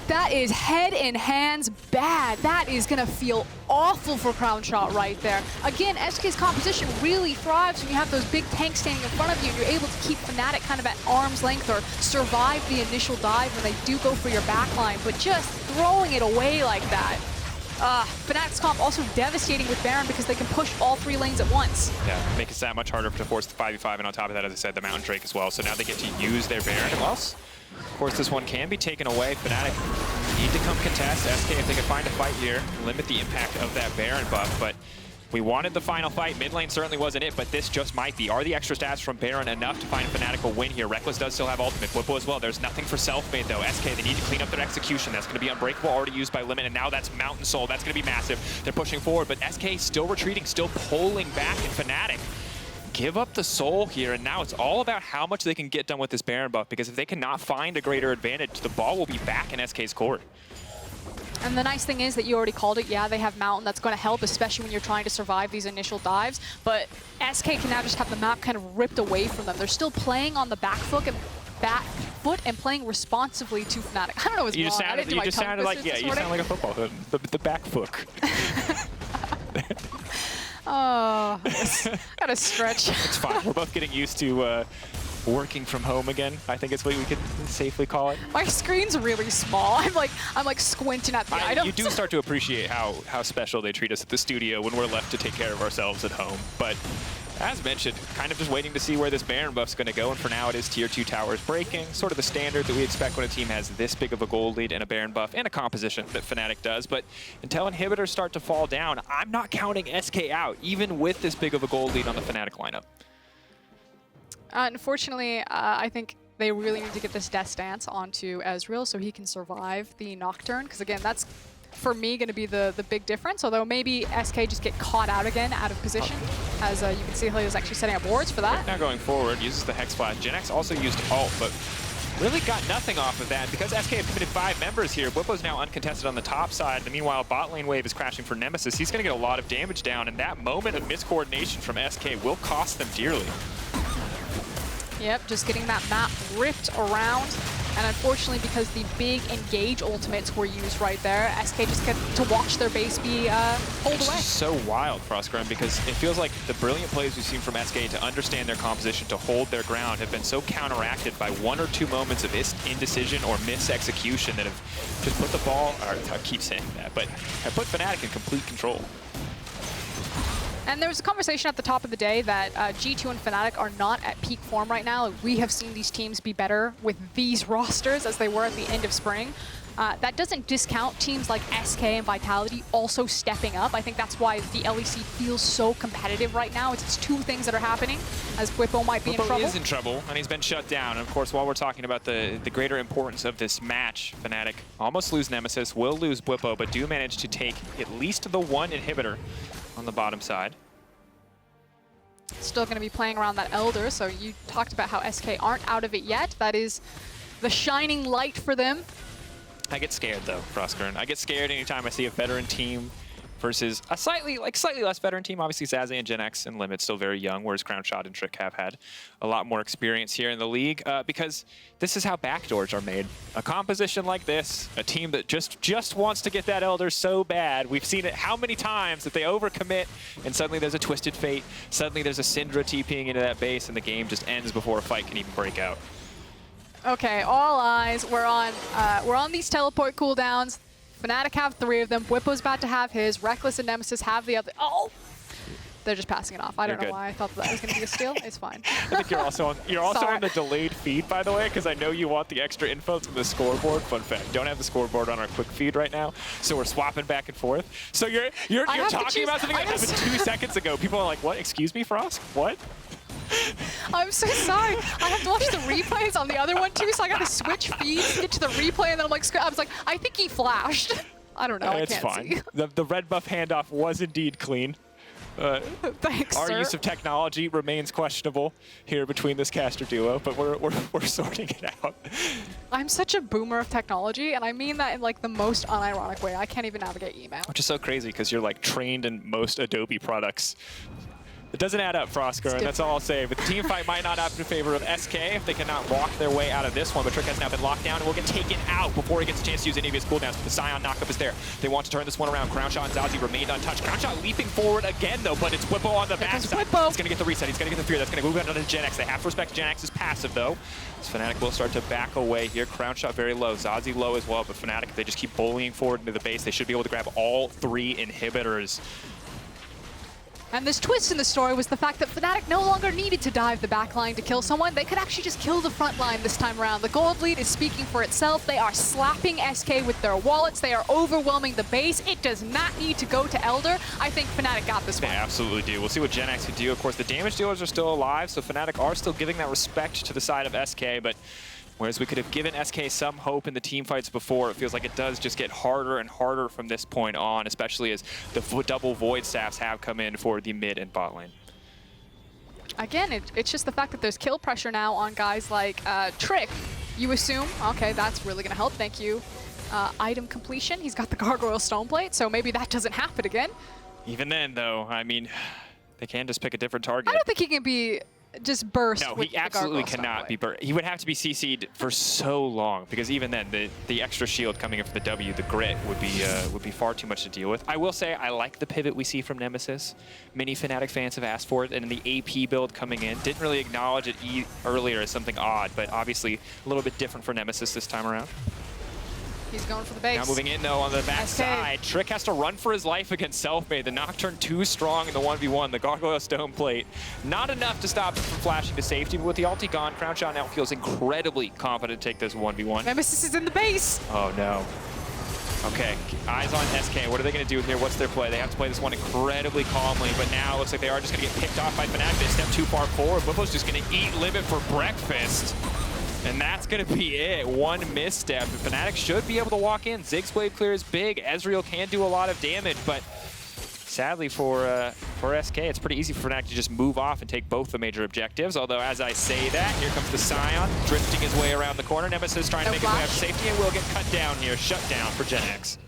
That is head and hands bad. That is going to feel awful for Crownshot right there. Again, SK's composition really thrives when you have those big tanks standing in front of you and you're able to keep Fnatic kind of at arm's length or survive the initial dive when they do go for your backline, but just throwing it away like that. Fnatic's comp also devastating with Baron because they can push all 3 lanes at once. Yeah, make it that much harder to force the 5v5, and on top of that, as I said, the Mountain Drake as well. So now they get to use their Baron. And else, of course, this one can be taken away. Fnatic need to come contest. SK, if they can find a fight here, limit the impact of that Baron buff. But we wanted the final fight. Mid lane certainly wasn't it, but this just might be. Are the extra stats from Baron enough to find a Fnatic a win here? Rekkles does still have ultimate. Bwipo as well. There's nothing for Selfmade, though. SK, they need to clean up their execution. That's going to be Unbreakable, already used by Limit, and now that's Mountain Soul. That's going to be massive. They're pushing forward, but SK still retreating, still pulling back, and Fnatic give up the soul here, and now it's all about how much they can get done with this Baron buff, because if they cannot find a greater advantage, the ball will be back in SK's court. And the nice thing is that you already called it. Yeah, they have Mountain. That's going to help, especially when you're trying to survive these initial dives. But SK can now just have the map kind of ripped away from them. They're still playing on the back foot and playing responsively to Fnatic. I don't know what's wrong. You just sounded like, yeah, you sound like a football hood. The back foot. Oh, gotta stretch. It's fine. We're both getting used to working from home again. I think it's what we could safely call it. My screen's really small. I'm like squinting at the items. You do start to appreciate how special they treat us at the studio when we're left to take care of ourselves at home. But as mentioned, kind of just waiting to see where this Baron buff's going to go, and for now it is tier 2 towers breaking, sort of the standard that we expect when a team has this big of a gold lead and a Baron buff and a composition that Fnatic does. But until inhibitors start to fall down, I'm not counting SK out, even with this big of a gold lead on the Fnatic lineup. Unfortunately, I think they really need to get this Death Stance onto Ezreal so he can survive the Nocturne, because again, that's for me going to be the big difference, although maybe SK just get caught out again, out of position, as you can see Hylissang actually setting up wards for that. Now going forward, uses the Hex Flash. Jenax also used ult, but really got nothing off of that. Because SK have committed 5 members here, Bwipo's now uncontested on the top side. And meanwhile, bot lane wave is crashing for Nemesis. He's going to get a lot of damage down, and that moment of miscoordination from SK will cost them dearly. Yep, just getting that map ripped around. And unfortunately, because the big engage ultimates were used right there, SK just get to watch their base be pulled away. It's so wild, Froskurinn, because it feels like the brilliant plays we've seen from SK to understand their composition, to hold their ground, have been so counteracted by 1 or 2 moments of indecision or mis-execution that have just put the ball, or I keep saying that, but have put Fnatic in complete control. And there was a conversation at the top of the day that G2 and Fnatic are not at peak form right now. We have seen these teams be better with these rosters as they were at the end of spring. That doesn't discount teams like SK and Vitality also stepping up. I think that's why the LEC feels so competitive right now. It's 2 things that are happening, as Bwipo might be in trouble. Bwipo is in trouble, and he's been shut down. And of course, while we're talking about the greater importance of this match, Fnatic almost lose Nemesis, will lose Bwipo, but do manage to take at least the 1 inhibitor on the bottom side. Still going to be playing around that Elder, so you talked about how SK aren't out of it yet. That is the shining light for them. I get scared though, Froskurinn. I get scared anytime I see a veteran team versus a slightly less veteran team. Obviously, ZaZee and Jenax and Limit still very young, whereas Crownshot and Trick have had a lot more experience here in the league, because this is how backdoors are made. A composition like this, a team that just wants to get that Elder so bad. We've seen it how many times that they overcommit, and suddenly there's a Twisted Fate, suddenly there's a Syndra TPing into that base, and the game just ends before a fight can even break out. Okay, all eyes. We're on these teleport cooldowns. Fnatic have 3 of them. Bwipo's about to have his. Rekkles and Nemesis have the other. Oh! They're just passing it off. I don't know why I thought that was going to be a steal. It's fine. I think you're also on the delayed feed, by the way, because I know you want the extra info from the scoreboard. Fun fact, don't have the scoreboard on our quick feed right now, so we're swapping back and forth. So you're talking about something that happened 2 seconds ago. People are like, what? Excuse me, Frost? What? I'm so sorry. I have to watch the replays on the other one too, so I got to switch feeds, get to the replay, and then I was like, I think he flashed. I don't know. It's I can't fine. see. The red buff handoff was indeed clean. Thanks, Our sir. use of technology remains questionable here between this caster duo, but we're sorting it out. I'm such a boomer of technology, and I mean that in like the most unironic way. I can't even navigate email. Which is so crazy because you're like trained in most Adobe products. It doesn't add up, Froskurinn, that's all I'll say. But the team fight might not happen in favor of SK if they cannot walk their way out of this one. But Trick has now been locked down and will get taken out before he gets a chance to use any of his cooldowns. But the Sion knockup is there. They want to turn this one around. Crownshot and ZaZee remained untouched. Crownshot leaping forward again, though, but it's Bwipo on the backside. He's going to get the reset. He's going to get the fear. That's going to move on to Jenax. They have to respect Jenax's passive, though. As Fnatic will start to back away here. Crownshot very low. ZaZee low as well. But Fnatic, if they just keep bullying forward into the base, they should be able to grab all 3 inhibitors. And this twist in the story was the fact that Fnatic no longer needed to dive the backline to kill someone. They could actually just kill the front line this time around. The gold lead is speaking for itself. They are slapping SK with their wallets. They are overwhelming the base. It does not need to go to Elder. I think Fnatic got this one. They absolutely do. We'll see what Jenax can do. Of course, the damage dealers are still alive, so Fnatic are still giving that respect to the side of SK, but whereas we could have given SK some hope in the team fights before, it feels like it does just get harder and harder from this point on, especially as the double Void staffs have come in for the mid and bot lane. Again, it's just the fact that there's kill pressure now on guys like Trick. You assume, okay, that's really going to help, thank you. Item completion, he's got the Gargoyle Stoneplate, so maybe that doesn't happen again. Even then, though, I mean, they can just pick a different target. I don't think he can be just burst. No, with he absolutely the cannot be burst. He would have to be CC'd for so long, because even then, the extra shield coming in from the W, the grit, would be far too much to deal with. I will say, I like the pivot we see from Nemesis. Many Fnatic fans have asked for it, and in the AP build coming in, didn't really acknowledge it earlier as something odd, but obviously a little bit different for Nemesis this time around. He's going for the base. Now moving in, though, on the backside. Trick has to run for his life against Selfmade. The Nocturne too strong in the 1v1. The Gargoyle Stoneplate. Not enough to stop him from flashing to safety, but with the ulti gone, Crownshot now feels incredibly confident to take this 1v1. Nemesis is in the base. Oh, no. Okay, eyes on SK. What are they going to do here? What's their play? They have to play this one incredibly calmly, but now it looks like they are just going to get picked off by Fnatic. They step too far forward. Bwipo's just going to eat Limit for breakfast. And that's going to be it. One misstep. Fnatic should be able to walk in. Ziggs wave clear is big. Ezreal can do a lot of damage, but sadly for SK, it's pretty easy for Fnatic to just move off and take both the major objectives. Although, as I say that, here comes the Sion, drifting his way around the corner. Nemesis trying to make his way up to safety and will get cut down here. Shut down for Jenax.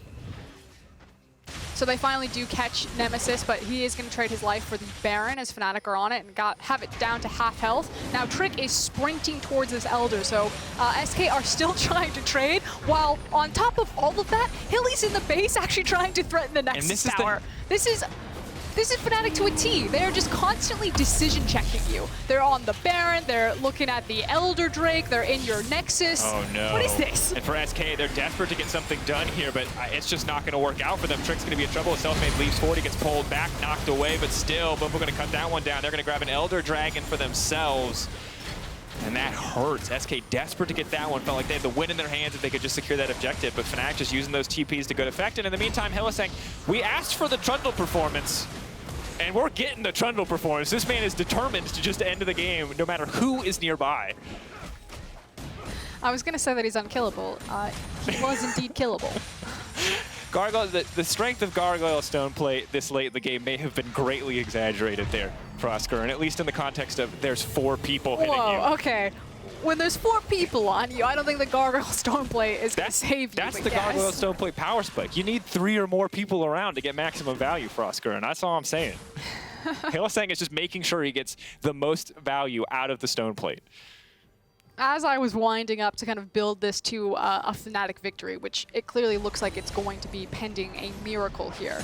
So they finally do catch Nemesis, but he is going to trade his life for the Baron as Fnatic are on it and have it down to half health. Now Trick is sprinting towards this Elder, so SK are still trying to trade, while on top of all of that, Hilly's in the base actually trying to threaten the Nexus tower. This is Fnatic to a T. They are just constantly decision checking you. They're on the Baron, they're looking at the Elder Drake, they're in your Nexus. Oh no. What is this? And for SK, they're desperate to get something done here, but it's just not going to work out for them. Trick's going to be in trouble. Selfmade leaves forward, he gets pulled back, knocked away, but still, Bwipo going to cut that one down. They're going to grab an Elder Dragon for themselves. And that hurts. SK desperate to get that one. Felt like they had the win in their hands if they could just secure that objective, but Fnatic just using those TPs to good effect. And in the meantime, Hylissang, we asked for the Trundle performance. And we're getting the Trundle performance. This man is determined to just end the game, no matter who is nearby. I was going to say that he's unkillable. He was indeed killable. Gargoyle, the strength of Gargoyle Stoneplate this late in the game may have been greatly exaggerated there, Froskurinn, at least in the context of there's 4 people hitting you. Whoa, okay. When there's 4 people on you, I don't think the Gargoyle Stoneplate is going to save you. That's the Gargoyle Stoneplate power spike. You need 3 or more people around to get maximum value, Froskurinn. That's all I'm saying. Hylissang is just making sure he gets the most value out of the Stoneplate. As I was winding up to kind of build this to a Fnatic victory, which it clearly looks like it's going to be pending a miracle here.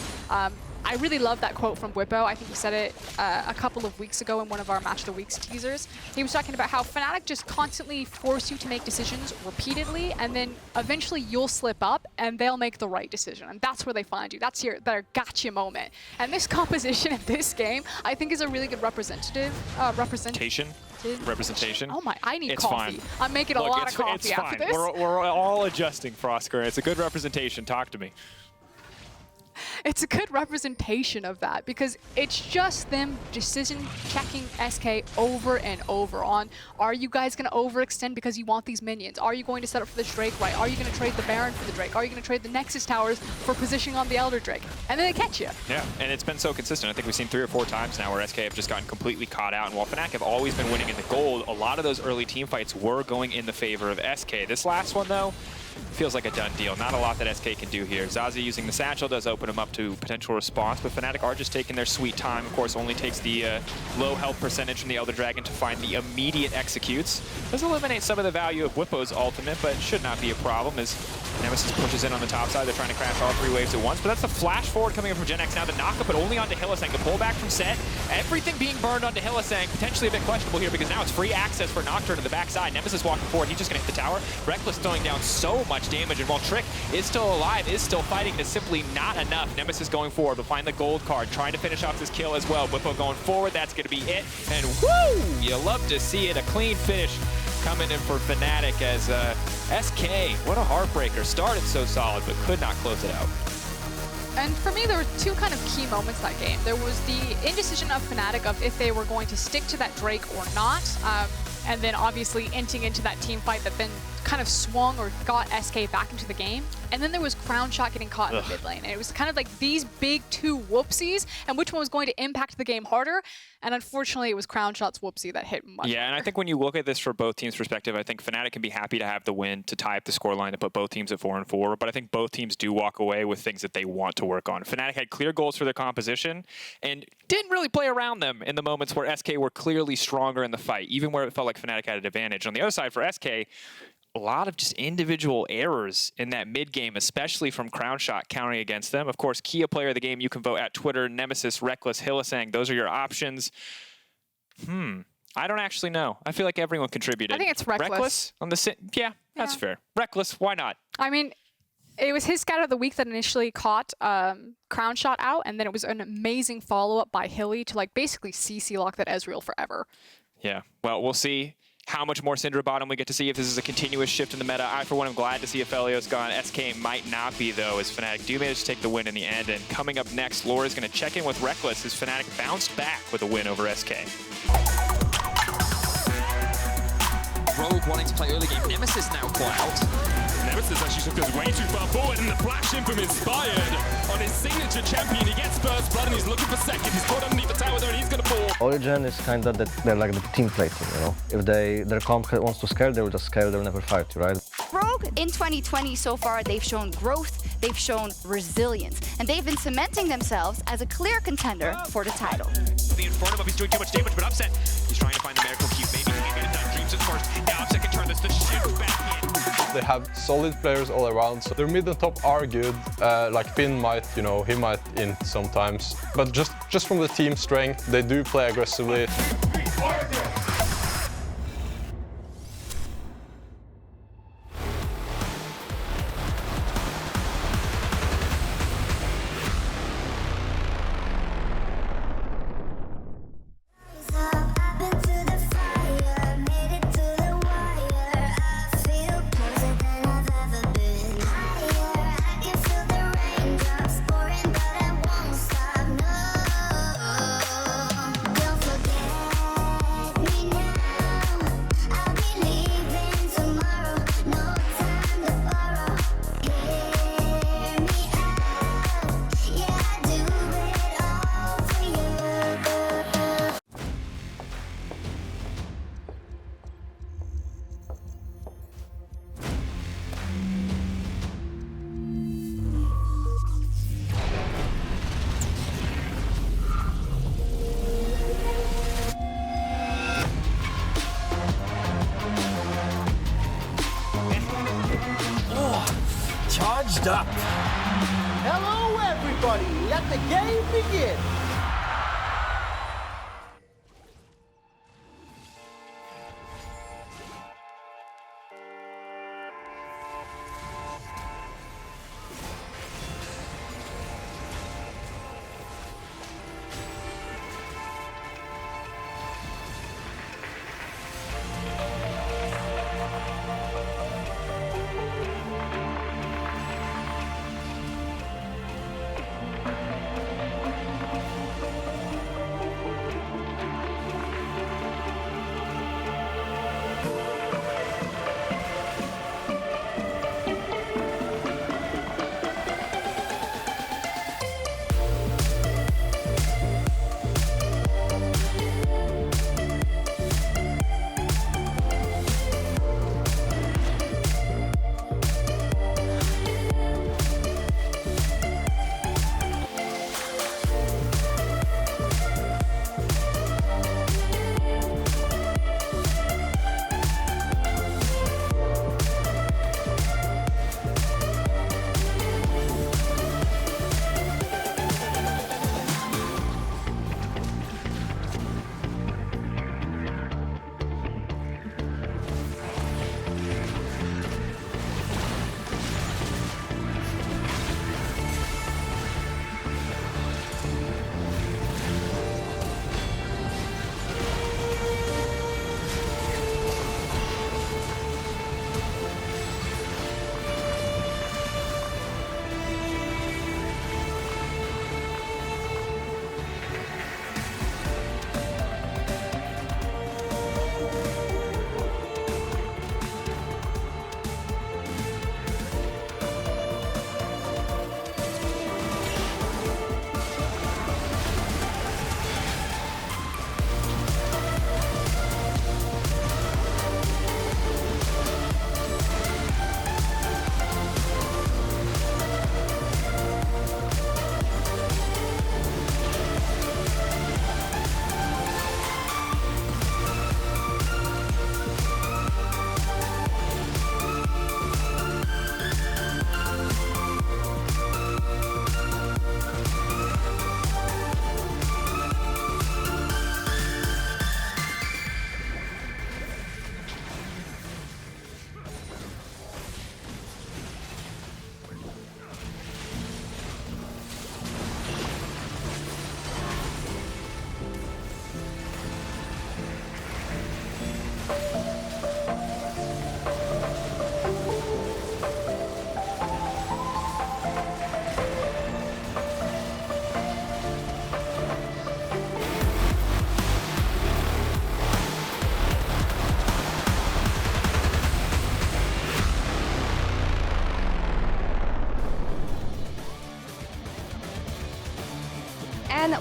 I really love that quote from Bwipo. I think he said it a couple of weeks ago in one of our Match of the Weeks teasers. He was talking about how Fnatic just constantly force you to make decisions repeatedly, and then eventually you'll slip up and they'll make the right decision. And that's where they find you. That's their gotcha moment. And this composition in this game, I think, is a really good representation. Oh my, I need coffee. Fine. I'm making a lot of coffee after this. We're all adjusting, Froskurinn. It's a good representation. Talk to me. it's a good representation of that because it's just them decision checking SK over and over on, are you guys going to overextend because you want these minions? Are you going to set up for this Drake right? Are you going to trade the Baron for the Drake? Are you going to trade the Nexus towers for positioning on the Elder Drake? And then they catch you. Yeah, and it's been so consistent. I think we've seen 3 or 4 times now where SK have just gotten completely caught out. And while Fnatic have always been winning in the gold, a lot of those early team fights were going in the favor of SK. This last one, though, feels like a done deal. Not a lot that SK can do here. ZaZee using the satchel does open him up to potential response, but Fnatic are just taking their sweet time. Of course, only takes the low health percentage from the Elder Dragon to find the immediate executes. Does eliminate some of the value of Bwipo's ultimate, but should not be a problem as Nemesis pushes in on the top side. They're trying to crash all 3 waves at once, but that's the flash forward coming in from Jenax. Now the knockup, but only onto Hylissang. The pullback from Sett. Everything being burned onto Hylissang. Potentially a bit questionable here because now it's free access for Nocturne to the backside. Nemesis walking forward. He's just going to hit the tower. Rekkles throwing down so much damage, and while Trick is still alive, is still fighting, is simply not enough. Nemesis going forward to find the gold card, trying to finish off this kill as well. Bwipo going forward. That's going to be it. And woo! You love to see it. A clean finish coming in for Fnatic as SK, what a heartbreaker. Started so solid, but could not close it out. And for me, there were 2 kind of key moments that game. There was the indecision of Fnatic of if they were going to stick to that Drake or not. And then obviously inting into that team fight that then kind of swung or got SK back into the game. And then there was Crownshot getting caught in the mid lane. And it was kind of like these big 2 whoopsies and which one was going to impact the game harder. And unfortunately, it was Crownshot's whoopsie that hit much harder. And I think when you look at this from both teams' perspective, I think Fnatic can be happy to have the win to tie up the scoreline to put both teams at 4-4. But I think both teams do walk away with things that they want to work on. Fnatic had clear goals for their composition and didn't really play around them in the moments where SK were clearly stronger in the fight, even where it felt like Fnatic had an advantage. On the other side for SK, a lot of just individual errors in that mid game, especially from Crownshot counting against them. Of course, Kia player of the game, you can vote at Twitter, Nemesis, Rekkles, Hylissang. Those are your options. I don't actually know. I feel like everyone contributed. I think it's Rekkles. On the yeah, that's fair. Rekkles, why not? I mean, it was his scout of the week that initially caught Crownshot out, and then it was an amazing follow-up by Hilly to like basically CC lock that Ezreal forever. Yeah, well, we'll see how much more Syndra bottom we get to see, if this is a continuous shift in the meta. I, for one, am glad to see Aphelios gone. SK might not be, though, as Fnatic do manage to take the win in the end. And coming up next, Laure is going to check in with Rekkles as Fnatic bounced back with a win over SK. Rogue wanting to play early game. Nemesis now caught out. Nemesis actually took us way too far forward, and the flash in from Inspired on his signature champion. He gets first blood, and he's looking for second. He's caught underneath the tower there, and he's going to fall. Origin is kind of that they're like the team play team, you know? If their comp wants to scale, they will just scale, they will never fight you, right? Rogue in 2020 so far, they've shown growth, they've shown resilience, and they've been cementing themselves as a clear contender for the title. In front of him, he's doing too much damage, but Upset, he's trying to find the miracle cube. Maybe he can get it done. Dreams it first. Now Upset can turn this to shift back in. They have solid players all around, so their mid and top are good. Like Finn might, you know, he might int sometimes. But just from the team strength, they do play aggressively. Charged up. Hello, everybody. Let the game begin.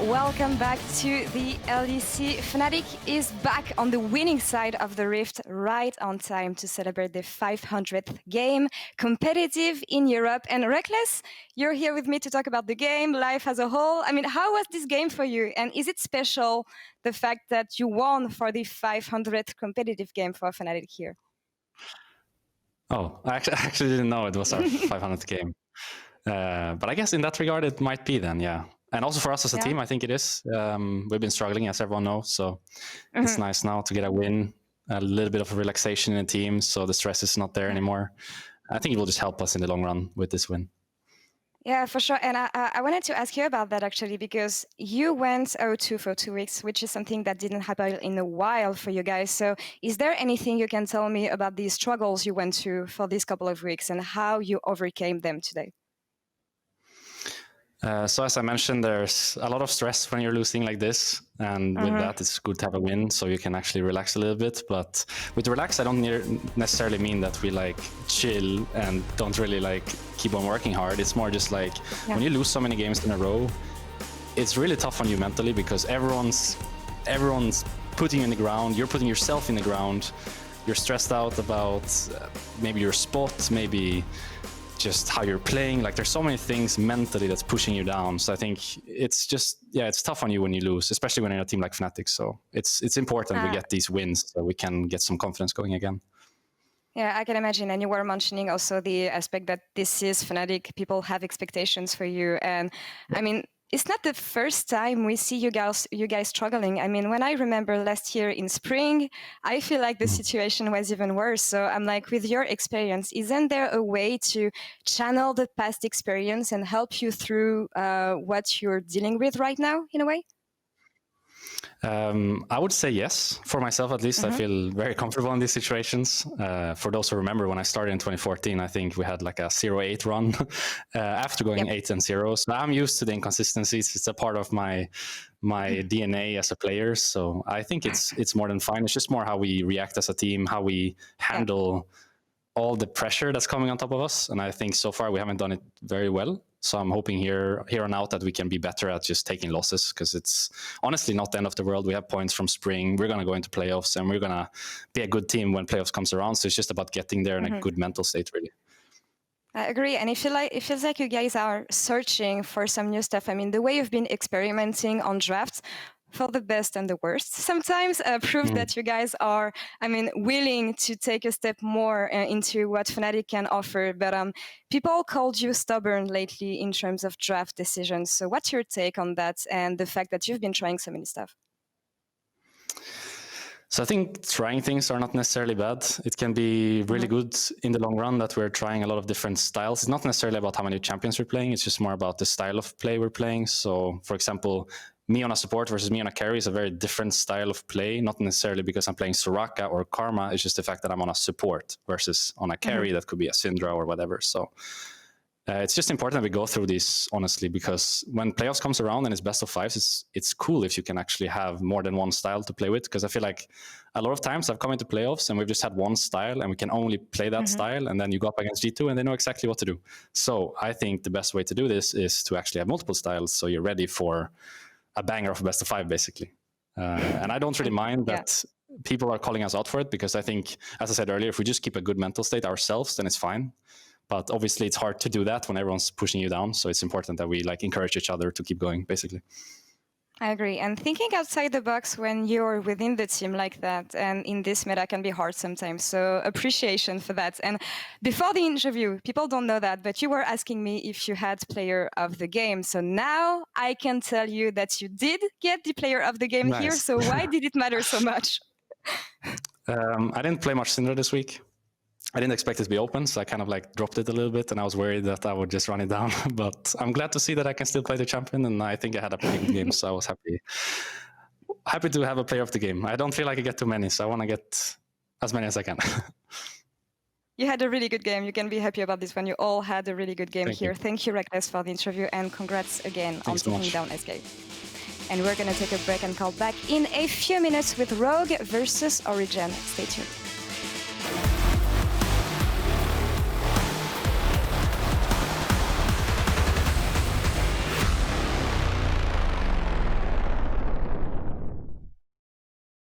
welcome back to the LEC. Fnatic is back on the winning side of the Rift, right on time to celebrate the 500th game, competitive in Europe. And Rekkles, you're here with me to talk about the game, life as a whole. I mean, how was this game for you? And is it special, the fact that you won for the 500th competitive game for Fnatic here? Oh, I actually didn't know it was our 500th game. But I guess in that regard, it might be then, yeah. And also for us as a team, I think it is. We've been struggling, as everyone knows. So it's nice now to get a win, a little bit of a relaxation in the team. So the stress is not there anymore. I think it will just help us in the long run with this win. Yeah, for sure. And I wanted to ask you about that, actually, because you went 0-2 for 2 weeks, which is something that didn't happen in a while for you guys. So is there anything you can tell me about the struggles you went through for these couple of weeks and how you overcame them today? So as I mentioned, there's a lot of stress when you're losing like this. And with that, it's good to have a win so you can actually relax a little bit. But with relax, I don't necessarily mean that we like chill and don't really like keep on working hard. It's more just like when you lose so many games in a row, it's really tough on you mentally because everyone's putting you in the ground. You're putting yourself in the ground. You're stressed out about maybe your spot, maybe just how you're playing. Like there's so many things mentally that's pushing you down. So I think it's just, it's tough on you when you lose, especially when you're in a team like Fnatic. So it's important we get these wins so we can get some confidence going again. Yeah, I can imagine. And you were mentioning also the aspect that this is Fnatic. People have expectations for you. And I mean, it's not the first time we see you guys struggling. I mean, when I remember last year in spring, I feel like the situation was even worse. So I'm like, with your experience, isn't there a way to channel the past experience and help you through what you're dealing with right now, in a way? I would say yes. For myself, at least, I feel very comfortable in these situations. For those who remember, when I started in 2014, I think we had like a 0-8 run after going 8-0. So I'm used to the inconsistencies. It's a part of my DNA as a player. So I think it's more than fine. It's just more how we react as a team, how we handle all the pressure that's coming on top of us. And I think so far we haven't done it very well. So I'm hoping here on out that we can be better at just taking losses, because it's honestly not the end of the world. We have points from spring. We're going to go into playoffs, and we're going to be a good team when playoffs comes around. So it's just about getting there in a good mental state, really. I agree. And it feels like you guys are searching for some new stuff. I mean, the way you've been experimenting on drafts, for the best and the worst, sometimes prove that you guys are, willing to take a step more into what Fnatic can offer. But people called you stubborn lately in terms of draft decisions. So what's your take on that and the fact that you've been trying so many stuff? So I think trying things are not necessarily bad. It can be really good in the long run that we're trying a lot of different styles. It's not necessarily about how many champions we're playing. It's just more about the style of play we're playing. So, for example, me on a support versus me on a carry is a very different style of play, not necessarily because I'm playing Soraka or Karma. It's just the fact that I'm on a support versus on a carry that could be a Syndra or whatever. So it's just important that we go through this, honestly, because when playoffs comes around and it's best of fives, it's cool if you can actually have more than one style to play with. Because I feel like a lot of times I've come into playoffs and we've just had one style and we can only play that style, and then you go up against G2 and they know exactly what to do. So I think the best way to do this is to actually have multiple styles so you're ready for a banger of best of five, basically. And I don't really mind that people are calling us out for it, because I think, as I said earlier, if we just keep a good mental state ourselves, then it's fine. But obviously it's hard to do that when everyone's pushing you down. So it's important that we encourage each other to keep going, basically. I agree. And thinking outside the box when you're within the team like that, and in this meta can be hard sometimes. So appreciation for that. And before the interview, people don't know that, but you were asking me if you had player of the game. So now I can tell you that you did get the player of the game here. So why did it matter so much? I didn't play much Syndra this week. I didn't expect it to be open, so I kind of dropped it a little bit, and I was worried that I would just run it down. But I'm glad to see that I can still play the champion, and I think I had a pretty good game, so I was happy to have a player of the game. I don't feel like I get too many, so I want to get as many as I can. You had a really good game. You can be happy about this one. You all had a really good game here. Thank you, Rekkles, for the interview, and congrats again on taking down SK. And we're going to take a break and call back in a few minutes with Rogue versus Origin. Stay tuned.